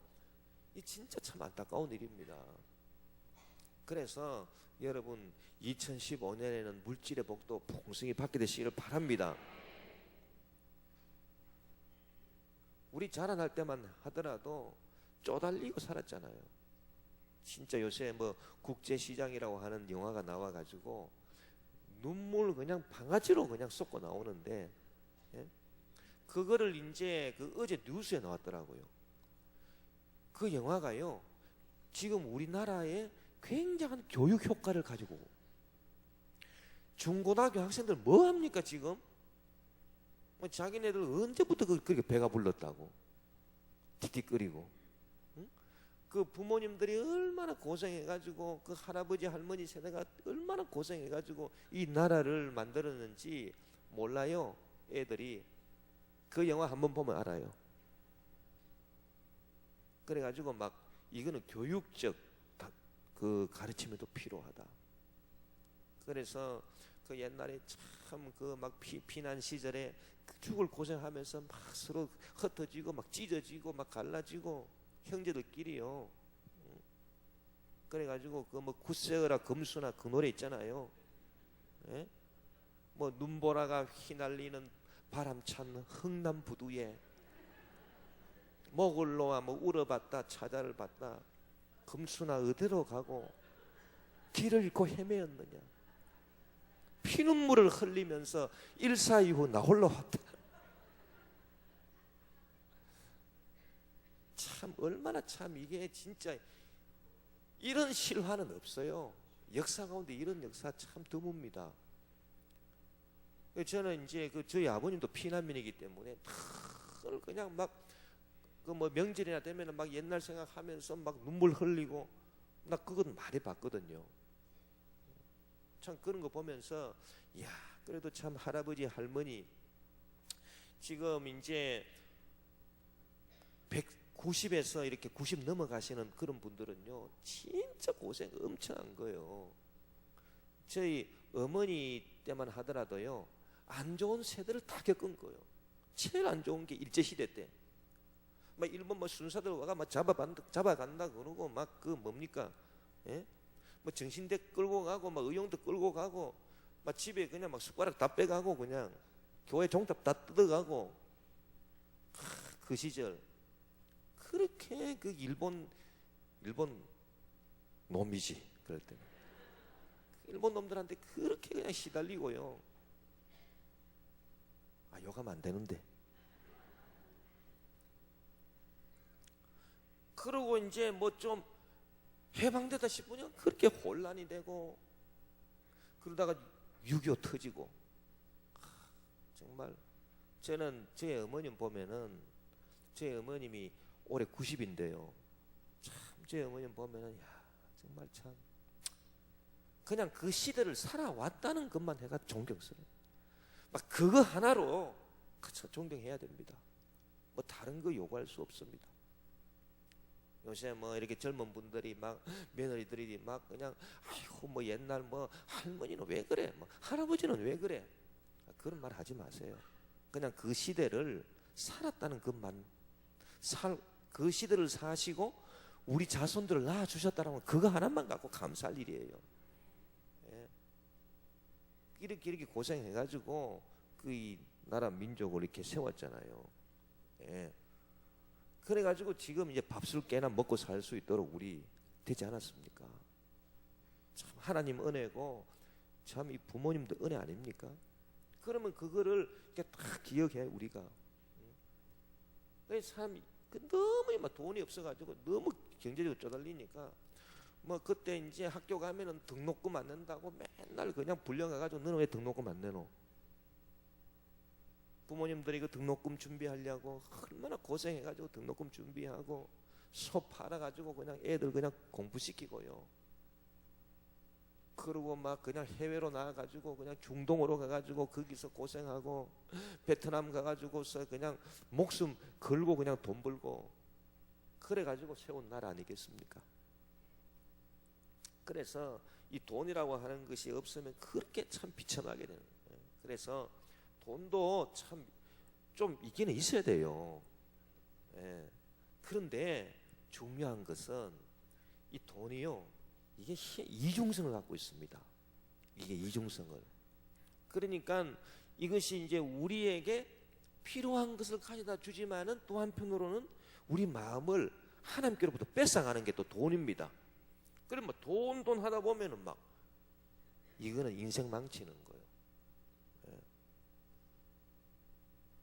이 진짜 참 안타까운 일입니다. 그래서 여러분 2015년에는 물질의 복도 풍성히 받게 되시기를 바랍니다. 우리 자라날 때만 하더라도 쪼달리고 살았잖아요. 진짜 요새 국제시장이라고 하는 영화가 나와가지고 눈물 그냥 방아지로 그냥 쏟고 나오는데, 예? 그거를 이제 어제 뉴스에 나왔더라고요. 그 영화가요, 지금 우리나라에 굉장한 교육 효과를 가지고, 중고등학교 학생들 뭐 합니까 지금? 뭐 자기네들 언제부터 그렇게 배가 불렀다고 틱틱거리고, 응? 그 부모님들이 얼마나 고생해가지고, 그 할아버지 할머니 세대가 얼마나 고생해가지고 이 나라를 만들었는지 몰라요. 애들이 그 영화 한번 보면 알아요. 그래가지고 막 이거는 교육적 그 가르침에도 필요하다. 그래서 그 옛날에 참 그 막 피난 시절에 죽을 고생하면서 막 서로 흩어지고 막 찢어지고 막 갈라지고 형제들끼리요. 그래가지고 그 뭐 굳세어라 금수나 그 노래 있잖아요. 예? 뭐 눈보라가 휘날리는 바람찬 흥남부두에 목을 놓아 뭐 울어봤다 찾아를 봤다 금수나 어디로 가고 길을 잃고 헤매었느냐 피눈물을 흘리면서 일사 이후 나 홀로 왔다. 참 얼마나 참 이게 진짜 이런 실화는 없어요. 역사 가운데 이런 역사 참 드뭅니다. 저는 이제 저희 아버님도 피난민이기 때문에 늘 그냥 막 그 뭐 명절이나 되면은 막 옛날 생각하면서 막 눈물 흘리고 나 그건 많이 봤거든요. 참 그런 거 보면서 야 그래도 참 할아버지 할머니 지금 이제 190에서 이렇게 90 넘어가시는 그런 분들은요 진짜 고생 엄청 한 거예요. 저희 어머니 때만 하더라도요 안 좋은 세대를 다 겪은 거예요. 제일 안 좋은 게 일제시대 때 막 일본 뭐 순사들 와가 막 잡아간다 그러고 막 그 뭡니까 예? 뭐 정신대 끌고 가고 막 의용도 끌고 가고 막 집에 그냥 막 숟가락 다 빼가고 그냥 교회 종탑 다 뜯어가고 그 시절 그렇게 그 일본 놈이지 그럴 때 일본 놈들한테 그렇게 그냥 시달리고요. 아 욕하면 안 되는데. 그러고 이제 뭐 좀 해방되다 싶으면 그렇게 혼란이 되고 그러다가 6.25 터지고 정말 저는 제 어머님 보면은 제 어머님이 올해 90인데요 참 제 어머님 보면은 야 정말 참 그냥 그 시대를 살아왔다는 것만 해가 존경스러워요. 막 그거 하나로 그쵸 존경해야 됩니다. 뭐 다른 거 요구할 수 없습니다. 요새 뭐 이렇게 젊은 분들이 막 며느리들이 막 그냥 아이고 뭐 옛날 뭐 할머니는 왜 그래 뭐 할아버지는 왜 그래 그런 말 하지 마세요. 그냥 그 시대를 살았다는 것만 그 시대를 사시고 우리 자손들을 낳아주셨다는 그거 하나만 갖고 감사할 일이에요. 예. 이렇게 고생해가지고 그 이 나라 민족을 이렇게 세웠잖아요. 예. 그래가지고 지금 이제 밥술 깨나 먹고 살 수 있도록 우리 되지 않았습니까? 참 하나님 은혜고 참 이 부모님도 은혜 아닙니까? 그러면 그거를 이렇게 딱 기억해 우리가. 참 너무 막 돈이 없어가지고 너무 경제적으로 쪼달리니까 뭐 그때 이제 학교 가면은 등록금 안 낸다고 맨날 그냥 불려가가지고 너는 왜 등록금 안 내노? 부모님들이 그 등록금 준비하려고 얼마나 고생해가지고 등록금 준비하고 소 팔아가지고 그냥 애들 그냥 공부시키고요. 그러고 막 그냥 해외로 나가가지고 그냥 중동으로 가가지고 거기서 고생하고 베트남 가가지고서 그냥 목숨 걸고 그냥 돈 벌고 그래가지고 세운 나라 아니겠습니까? 그래서 이 돈이라고 하는 것이 없으면 그렇게 참 비참하게 되는 거예요. 그래서 돈도 참 좀 있기는 있어야 돼요. 예. 그런데 중요한 것은 이 돈이요, 이게 이중성을 갖고 있습니다. 이게 이중성을. 그러니까 이것이 이제 우리에게 필요한 것을 가져다 주지만은 또 한편으로는 우리 마음을 하나님께로부터 뺏어가는 게 또 돈입니다. 그러면 돈 하다 보면은 막 이거는 인생 망치는 거예요.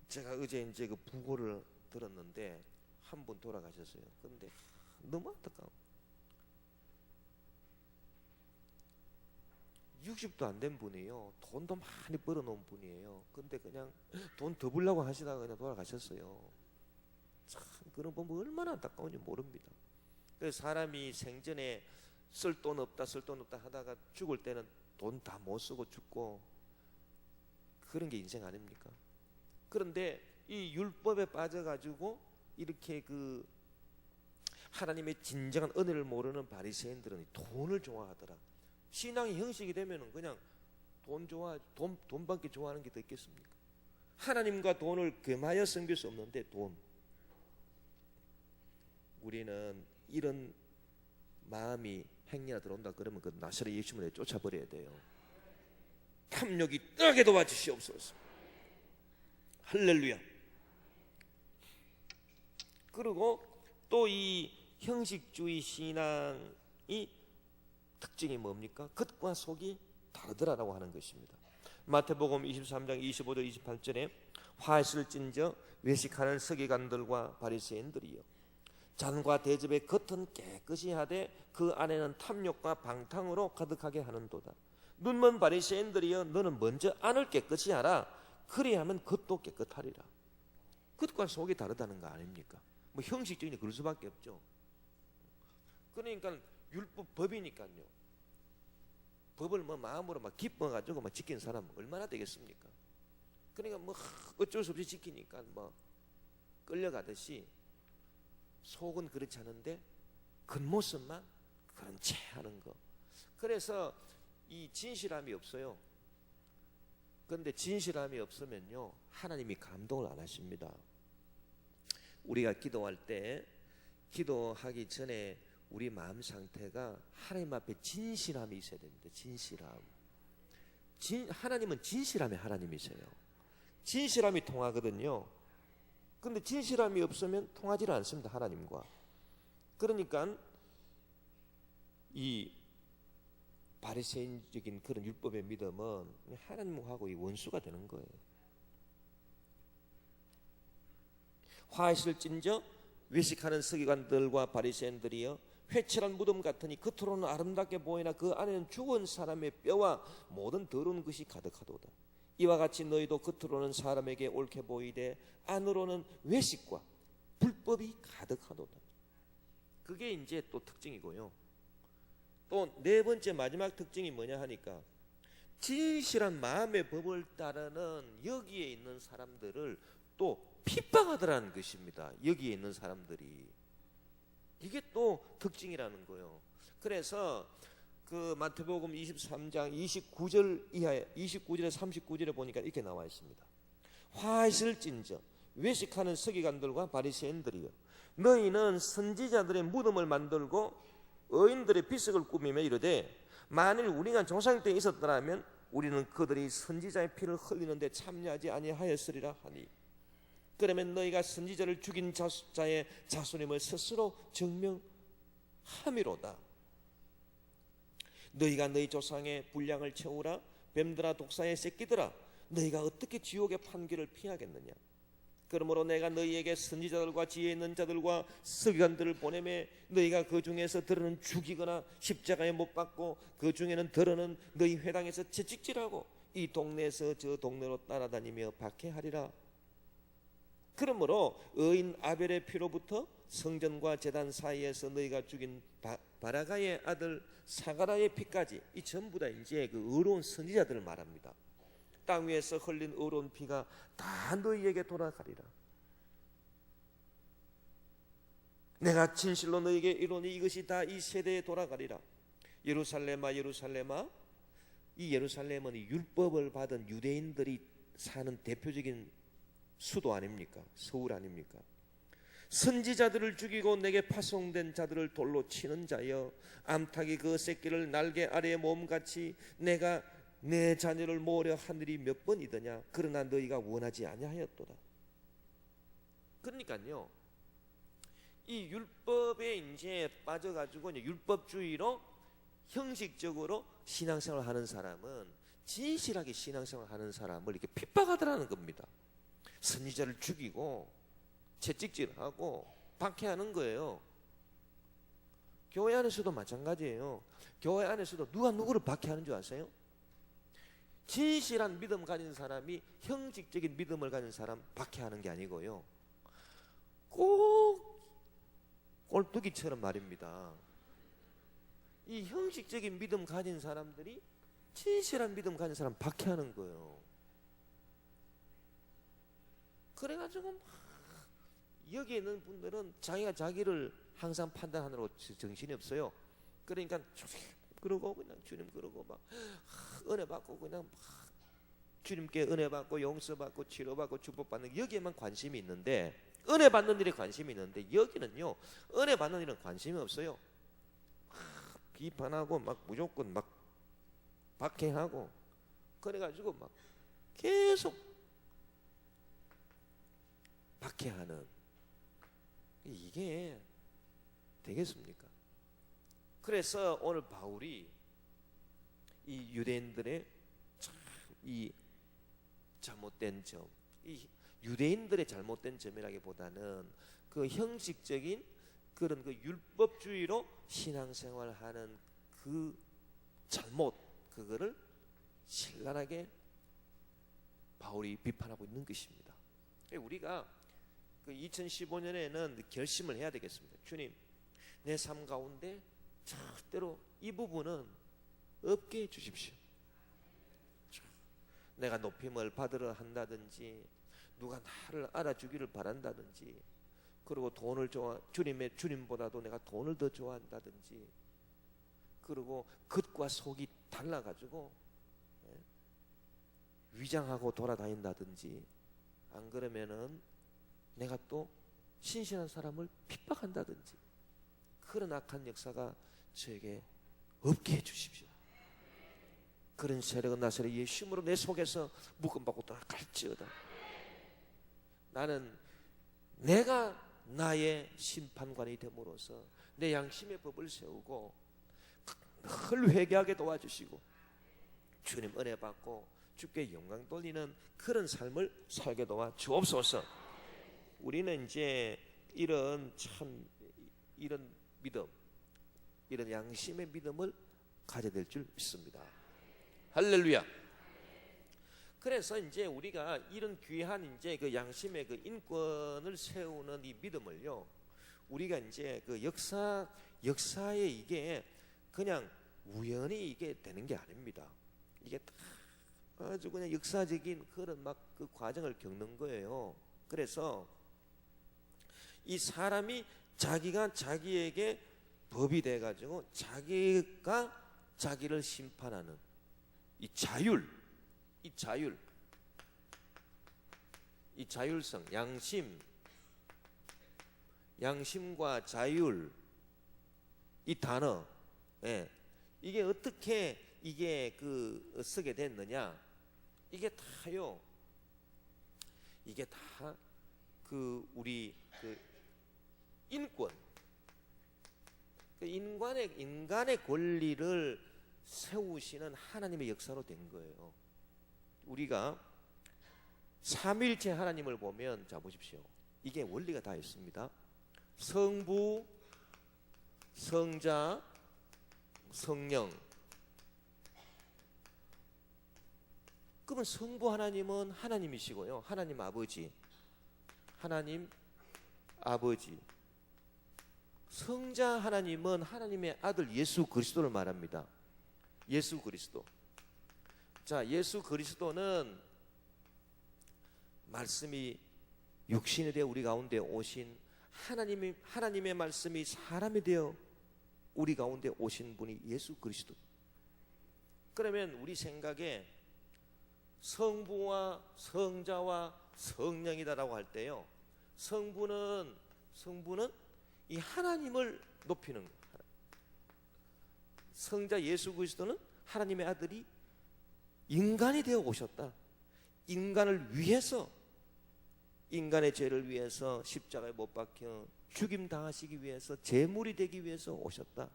제가 어제 이제 그 부고를 들었는데 한 분 돌아가셨어요. 그런데 너무 안타까워. 60도 안 된 분이에요. 돈도 많이 벌어놓은 분이에요. 근데 그냥 돈 더 벌려고 하시다가 그냥 돌아가셨어요. 참 그런 보면 얼마나 안타까운지 모릅니다. 그래서 사람이 생전에 쓸 돈 없다 하다가 죽을 때는 돈 다 못 쓰고 죽고, 그런 게 인생 아닙니까? 그런데 이 율법에 빠져가지고 이렇게 그 하나님의 진정한 은혜를 모르는 바리새인들은 돈을 좋아하더라. 신앙의 형식이 되면은 그냥 돈밖에 좋아하는 게 더 있겠습니까? 하나님과 돈을 금하여 섬길 수 없는데 돈. 우리는 이런 마음이 행위가 들어온다 그러면 그 나사렛 예수님을 쫓아버려야 돼요. 탐욕이 떠나게 도와주시옵소서. 할렐루야. 그리고 또 이 형식주의 신앙이 특징이 뭡니까? 겉과 속이 다르더라라고 하는 것입니다. 마태복음 23장 25절 28절에 화있을진저 외식하는 서기관들과 바리새인들이여, 잔과 대접의 겉은 깨끗이 하되 그 안에는 탐욕과 방탕으로 가득하게 하는도다. 눈먼 바리새인들이여, 너는 먼저 안을 깨끗이 하라. 그리하면 겉도 깨끗하리라. 겉과 속이 다르다는 거 아닙니까? 뭐 형식적인 그럴 수밖에 없죠. 그러니까 율법 법이니까요. 법을 뭐 마음으로 막 기뻐가지고 막 지키는 사람 얼마나 되겠습니까? 그러니까 뭐 어쩔 수 없이 지키니까 뭐 끌려가듯이 속은 그렇지 않은데 겉모습만 그런 채 하는 거. 그래서 이 진실함이 없어요. 그런데 진실함이 없으면요 하나님이 감동을 안 하십니다. 우리가 기도할 때 기도하기 전에 우리 마음 상태가 하나님 앞에 진실함이 있어야 됩니다. 진실함. 하나님은 진실함의 하나님이세요. 진실함이 통하거든요. 근데 진실함이 없으면 통하지를 않습니다. 하나님과. 그러니까 이 바리새인적인 그런 율법의 믿음은 하나님하고 이 원수가 되는 거예요. 화하실진저 외식하는 서기관들과 바리새인들이여, 회칠한 무덤 같으니 겉으로는 아름답게 보이나 그 안에는 죽은 사람의 뼈와 모든 더러운 것이 가득하도다. 이와 같이 너희도 겉으로는 사람에게 옳게 보이되 안으로는 외식과 불법이 가득하도다. 그게 이제 또 특징이고요. 또 네 번째 마지막 특징이 뭐냐 하니까, 진실한 마음의 법을 따르는 여기에 있는 사람들을 또 핍박하더라는 것입니다. 여기에 있는 사람들이. 이게 또 특징이라는 거예요. 그래서 그 마태복음 23장 29절 이하에 29절에 39절에 보니까 이렇게 나와 있습니다. 화하실진저 외식하는 서기관들과 바리새인들이여, 너희는 선지자들의 무덤을 만들고 의인들의 비석을 꾸미며 이르되, 만일 우리가 조상 때 있었더라면 우리는 그들이 선지자의 피를 흘리는데 참여하지 아니하였으리라 하니, 그러면 너희가 선지자를 죽인 자의 자손임을 스스로 증명함이로다. 너희가 너희 조상의 분량을 채우라. 뱀들아 독사의 새끼들아, 너희가 어떻게 지옥의 판결을 피하겠느냐. 그러므로 내가 너희에게 선지자들과 지혜 있는 자들과 서기관들을 보내매, 너희가 그 중에서 더러는 죽이거나 십자가에 못 박고, 그 중에는 더러는 너희 회당에서 채찍질하고 이 동네에서 저 동네로 따라다니며 박해하리라. 그러므로 의인 아벨의 피로부터 성전과 제단 사이에서 너희가 죽인 바라가의 아들 사가라의 피까지, 이 전부 다 이제 그 의로운 선지자들을 말합니다. 땅 위에서 흘린 의로운 피가 다 너희에게 돌아가리라. 내가 진실로 너희에게 이르노니 이것이 다 이 세대에 돌아가리라. 예루살렘아 예루살렘아, 이 예루살렘은 이 율법을 받은 유대인들이 사는 대표적인 수도 아닙니까? 서울 아닙니까? 선지자들을 죽이고 내게 파송된 자들을 돌로 치는 자여, 암탉이 그 새끼를 날개 아래에 몸같이 내가 내 자녀를 모으려 하늘이 몇 번이더냐. 그러나 너희가 원하지 아니하였도다. 그러니까요, 이 율법에 이제 빠져가지고 이제 율법주의로 형식적으로 신앙생활을 하는 사람은 진실하게 신앙생활을 하는 사람을 이렇게 핍박하더라는 겁니다. 선지자를 죽이고 채찍질하고 박해하는 거예요. 교회 안에서도 마찬가지예요. 교회 안에서도 누가 누구를 박해하는 줄 아세요? 진실한 믿음 가진 사람이 형식적인 믿음을 가진 사람 박해하는 게 아니고요, 꼭 꼴뚜기처럼 말입니다. 이 형식적인 믿음 가진 사람들이 진실한 믿음 가진 사람 박해하는 거예요. 그래가지고 막 여기 있는 분들은 자기가 자기를 항상 판단하느라고 정신이 없어요. 그러니까 그러고 그냥 주님 그러고 막 은혜 받고 그냥 막 주님께 은혜 받고 용서 받고 치료 받고 축복 받는 여기에만 관심이 있는데, 은혜 받는 일에 관심이 있는데 여기는요 은혜 받는 일은 관심이 없어요. 비판하고 막 무조건 막 박해하고 그래가지고 막 계속 박해하는, 이게 되겠습니까? 그래서 오늘 바울이 이 유대인들의 이 잘못된 점, 이 유대인들의 잘못된 점이라기보다는 그 형식적인 그런 그 율법주의로 신앙생활하는 그 잘못, 그거를 신랄하게 바울이 비판하고 있는 것입니다. 우리가 그 2015년에는 결심을 해야 되겠습니다. 주님, 내 삶 가운데 절대로 이 부분은 없게 해주십시오. 내가 높임을 받으려 한다든지, 누가 나를 알아주기를 바란다든지, 그리고 돈을 주님보다도 내가 돈을 더 좋아한다든지, 그리고 겉과 속이 달라가지고 위장하고 돌아다닌다든지, 안 그러면은 내가 또 신실한 사람을 핍박한다든지, 그런 악한 역사가 저에게 없게 해주십시오. 그런 세력은 나세력 예수 이름으로 내 속에서 묶음받고 떠나갈지어다. 나는 내가 나의 심판관이 됨으로써 내 양심의 법을 세우고 늘 회개하게 도와주시고 주님 은혜 받고 주께 영광 돌리는 그런 삶을 살게 도와 주옵소서. 우리는 이제 이런 믿음, 이런 양심의 믿음을 가져야 될 줄 믿습니다. 할렐루야. 그래서 이제 우리가 이런 귀한 이제 그 양심의 그 인권을 세우는 이 믿음을요, 우리가 이제 그 역사에 이게 그냥 우연히 이게 되는 게 아닙니다. 이게 아주 그냥 역사적인 그런 막 그 과정을 겪는 거예요. 그래서 이 사람이 자기가 자기에게 법이 돼가지고 자기가 자기를 심판하는 이 자율성, 양심과 자율, 이 단어, 이게 어떻게 이게 그 쓰게 됐느냐? 이게 다요. 이게 다 그 우리 그 인권, 그 인간의 권리를 세우시는 하나님의 역사로 된 거예요. 우리가 삼위일체 하나님을 보면, 자 보십시오. 이게 원리가 다 있습니다. 성부, 성자, 성령. 그러면 성부 하나님은 하나님이시고요, 하나님 아버지. 성자 하나님은 하나님의 아들 예수 그리스도를 말합니다. 예수 그리스도. 자, 예수 그리스도는 말씀이 육신이 되어 우리 가운데 오신 하나님의 말씀이 사람이 되어 우리 가운데 오신 분이 예수 그리스도. 그러면 우리 생각에 성부와 성자와 성령이다라고 할 때요, 성부는 이 하나님을 높이는 거예요. 성자 예수 그리스도는 하나님의 아들이 인간이 되어 오셨다. 인간을 위해서, 인간의 죄를 위해서 십자가에 못 박혀 죽임 당하시기 위해서, 제물이 되기 위해서 오셨다.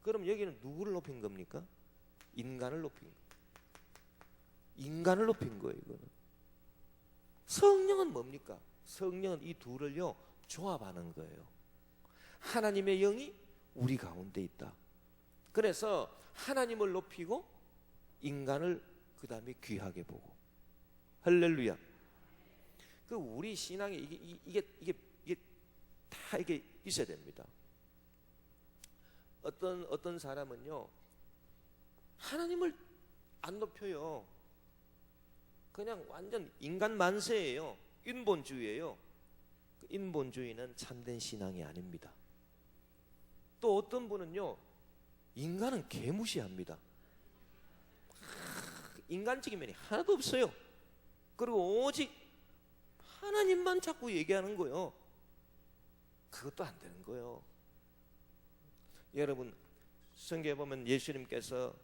그럼 여기는 누구를 높인 겁니까? 인간을 높인 거예요. 인간을 높인 거예요, 이거는. 성령은 뭡니까? 성령은 이 둘을요 조합하는 거예요. 하나님의 영이 우리 가운데 있다. 그래서 하나님을 높이고 인간을 그 다음에 귀하게 보고. 할렐루야. 그 우리 신앙에 이게 다 이게 있어야 됩니다. 어떤 사람은요 하나님을 안 높여요. 그냥 완전 인간 만세예요. 인본주의예요. 그 인본주의는 참된 신앙이 아닙니다. 또 어떤 분은요 인간은 개무시합니다. 인간적인 면이 하나도 없어요. 그리고 오직 하나님만 자꾸 얘기하는 거예요. 그것도 안 되는 거예요. 여러분 성경에 보면 예수님께서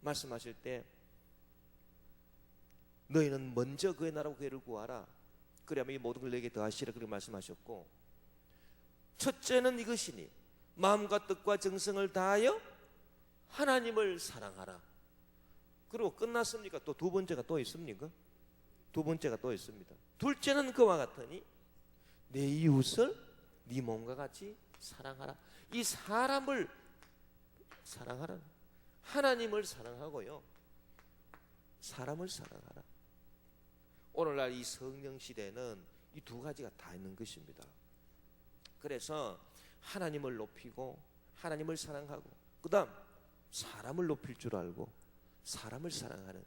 말씀하실 때 너희는 먼저 그의 나라와 그의 의를 구하라. 그리하면 이 모든 걸 너에게 더하시라. 그렇게 말씀하셨고, 첫째는 이것이니 마음과 뜻과 정성을 다하여 하나님을 사랑하라. 그리고 끝났습니까? 또 두 번째가 또 있습니까? 두 번째가 또 있습니다. 둘째는 그와 같으니 내 이웃을 네 몸과 같이 사랑하라. 이 사람을 사랑하라. 하나님을 사랑하고요 사람을 사랑하라. 오늘날 이 성령 시대는 이 두 가지가 다 있는 것입니다. 그래서 하나님을 높이고 하나님을 사랑하고 그 다음 사람을 높일 줄 알고 사람을 사랑하는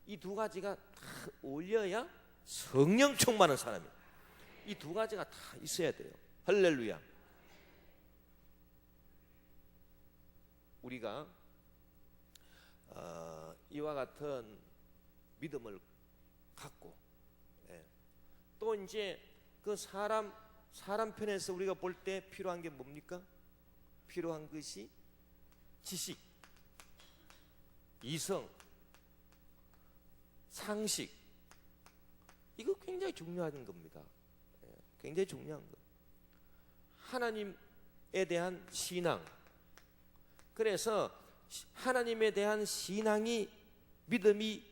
이 두 가지가 다 어울려야 성령 충만한 사람이에요. 이 두 가지가 다 있어야 돼요. 할렐루야. 우리가 이와 같은 믿음을 갖고 또 이제 그 사람 편에서 우리가 볼 때 필요한 게 뭡니까? 필요한 것이 지식, 이성, 상식. 이거 굉장히 중요한 겁니다. 굉장히 중요한 거. 하나님에 대한 신앙. 그래서 하나님에 대한 신앙이 믿음이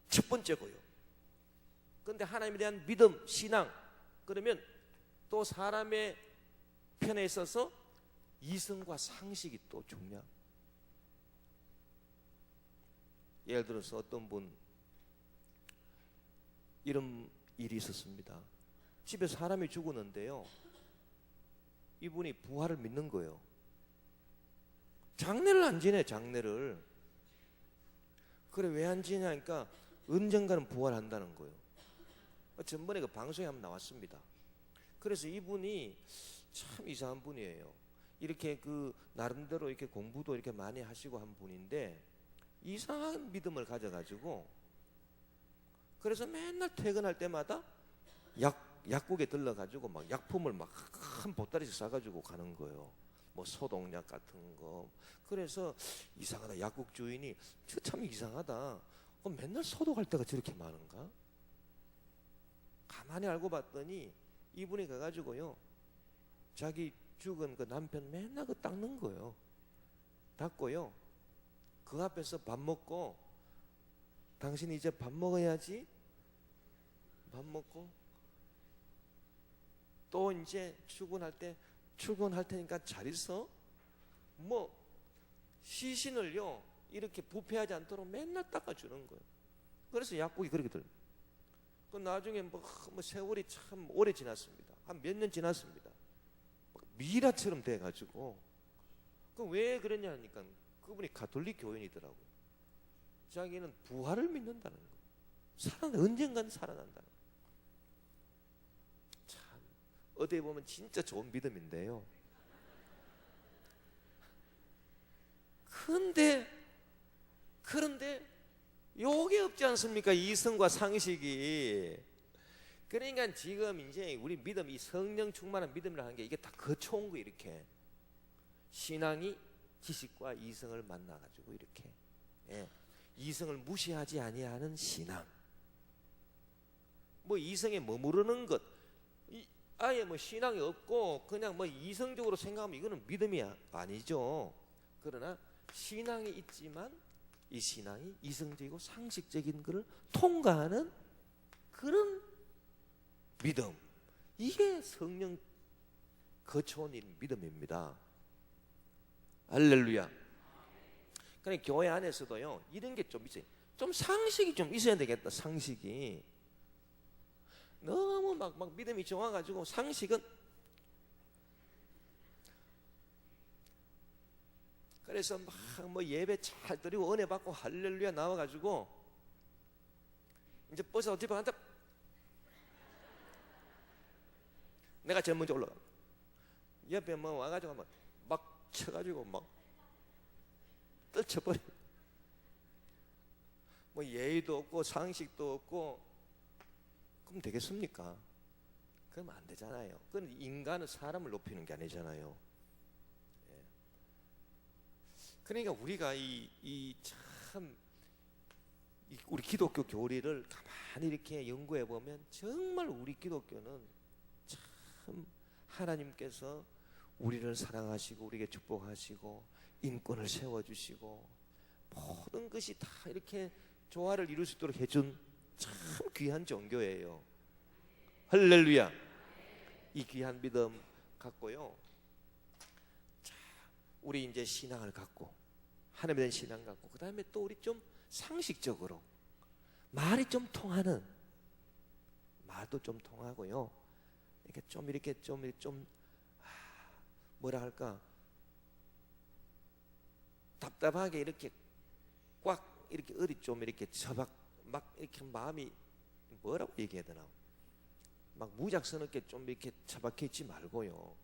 첫 번째고요. 그런데 하나님에 대한 믿음, 신앙 그러면 또 사람의 편에 있어서 이성과 상식이 또 중요한. 예를 들어서 어떤 분 이런 일이 있었습니다. 집에 사람이 죽었는데요 이분이 부활을 믿는 거예요. 장례를 안 지내. 장례를. 그래 왜 안 지내니까 언젠가는 부활한다는 거예요. 전번에 그 방송에 한번 나왔습니다. 그래서 이분이 참 이상한 분이에요. 이렇게 그 나름대로 이렇게 공부도 이렇게 많이 하시고 한 분인데 이상한 믿음을 가져가지고 그래서 맨날 퇴근할 때마다 약국에 들러가지고 막 약품을 막 한 보따리씩 싸가지고 가는 거예요. 뭐 소독약 같은 거. 그래서 이상하다. 약국 주인이 저 참 이상하다. 맨날 소독할 때가 저렇게 많은가? 가만히 알고 봤더니 이분이 가가지고요 자기 죽은 그 남편 맨날 그 닦는 거예요. 닦고요 그 앞에서 밥 먹고 당신이 이제 밥 먹어야지. 밥 먹고 또 이제 출근할 테니까 잘 있어. 뭐 시신을요 이렇게 부패하지 않도록 맨날 닦아주는 거예요. 그래서 약국이 그렇게 들어요. 그 나중에 뭐 세월이 참 오래 지났습니다. 한 몇 년 지났습니다. 미라처럼 돼가지고 그 왜 그러냐 하니까 그분이 가톨릭 교인이더라고요. 자기는 부활을 믿는다는 거예요. 언젠간 살아난다는 거예요. 참 어디에 보면 진짜 좋은 믿음인데요. 그런데 요게 없지 않습니까? 이성과 상식이. 그러니까 지금 이제 우리 믿음, 이 성령 충만한 믿음이라는 게 이게 다 거쳐온 거 이렇게. 신앙이 지식과 이성을 만나가지고 이렇게 이성을 무시하지 아니하는 신앙. 뭐 이성에 머무르는 것, 아예 뭐 신앙이 없고 그냥 뭐 이성적으로 생각하면 이거는 믿음이 아니죠. 그러나 신앙이 있지만 이 신앙이 이성적이고 상식적인 것을 통과하는 그런 믿음. 이게 성령 거쳐온 믿음입니다. 할렐루야. 그러니까 교회 안에서도요, 이런 게 좀 있어요. 좀 상식이 좀 있어야 되겠다. 상식이 너무 막 믿음이 좋아가지고 상식은, 그래서 막 뭐 예배 잘 드리고 은혜 받고 할렐루야 나와가지고 이제 버스 집에 간다. 내가 제일 먼저 올라가. 옆에 뭐 와가지고 막 쳐가지고 막 떨쳐버려. 뭐 예의도 없고 상식도 없고 그럼 되겠습니까? 그러면 안 되잖아요. 그건 인간은 사람을 높이는 게 아니잖아요. 예. 그러니까 우리가 우리 기독교 교리를 가만히 이렇게 연구해 보면 정말 우리 기독교는 참 하나님께서 우리를 사랑하시고 우리에게 축복하시고 인권을 세워주시고 모든 것이 다 이렇게 조화를 이룰 수 있도록 해준 참 귀한 종교예요. 할렐루야. 이 귀한 믿음 갖고요, 자, 우리 이제 신앙을 갖고 하나님에 대한 신앙 갖고 그 다음에 또 우리 좀 상식적으로 말이 좀 통하는, 말도 좀 통하고요, 이렇게 좀 뭐라 할까, 답답하게 이렇게 꽉 이렇게 어디 좀 이렇게 막 이렇게 마음이 뭐라고 얘기해야 되나, 막 무작스럽게 좀 이렇게 처박혀 있지 말고요,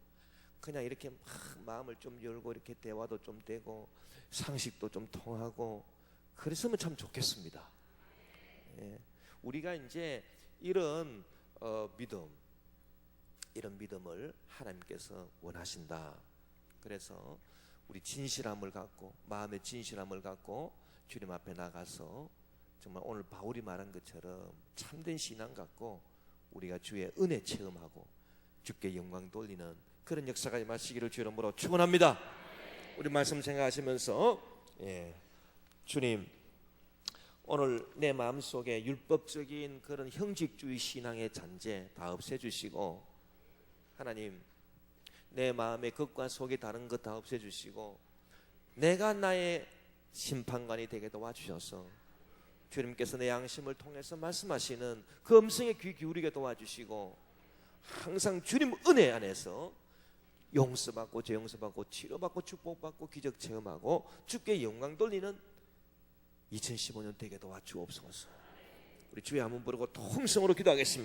그냥 이렇게 막 마음을 좀 열고 이렇게 대화도 좀 되고 상식도 좀 통하고 그랬으면 참 좋겠습니다. 예. 우리가 이제 이런 이런 믿음을 하나님께서 원하신다. 그래서 우리 진실함을 갖고, 마음의 진실함을 갖고 주님 앞에 나가서 정말 오늘 바울이 말한 것처럼 참된 신앙 갖고 우리가 주의 은혜 체험하고 주께 영광 돌리는 그런 역사가 임하시기를 주 이름으로 축원합니다. 우리 말씀 생각하시면서, 주님, 오늘 내 마음속에 율법적인 그런 형식주의 신앙의 잔재 다 없애주시고, 하나님, 내 마음의 겉과 속이 다른 것 다 없애주시고 내가 나의 심판관이 되게 도와주셔서 주님께서 내 양심을 통해서 말씀하시는 그 음성에 귀 기울이게 도와주시고 항상 주님 은혜 안에서 용서받고 재용서받고 치료받고 축복받고 기적 체험하고 주께 영광 돌리는 2015년 되게 도와주옵소서. 우리 주의 한번 부르고 통성으로 기도하겠습니다.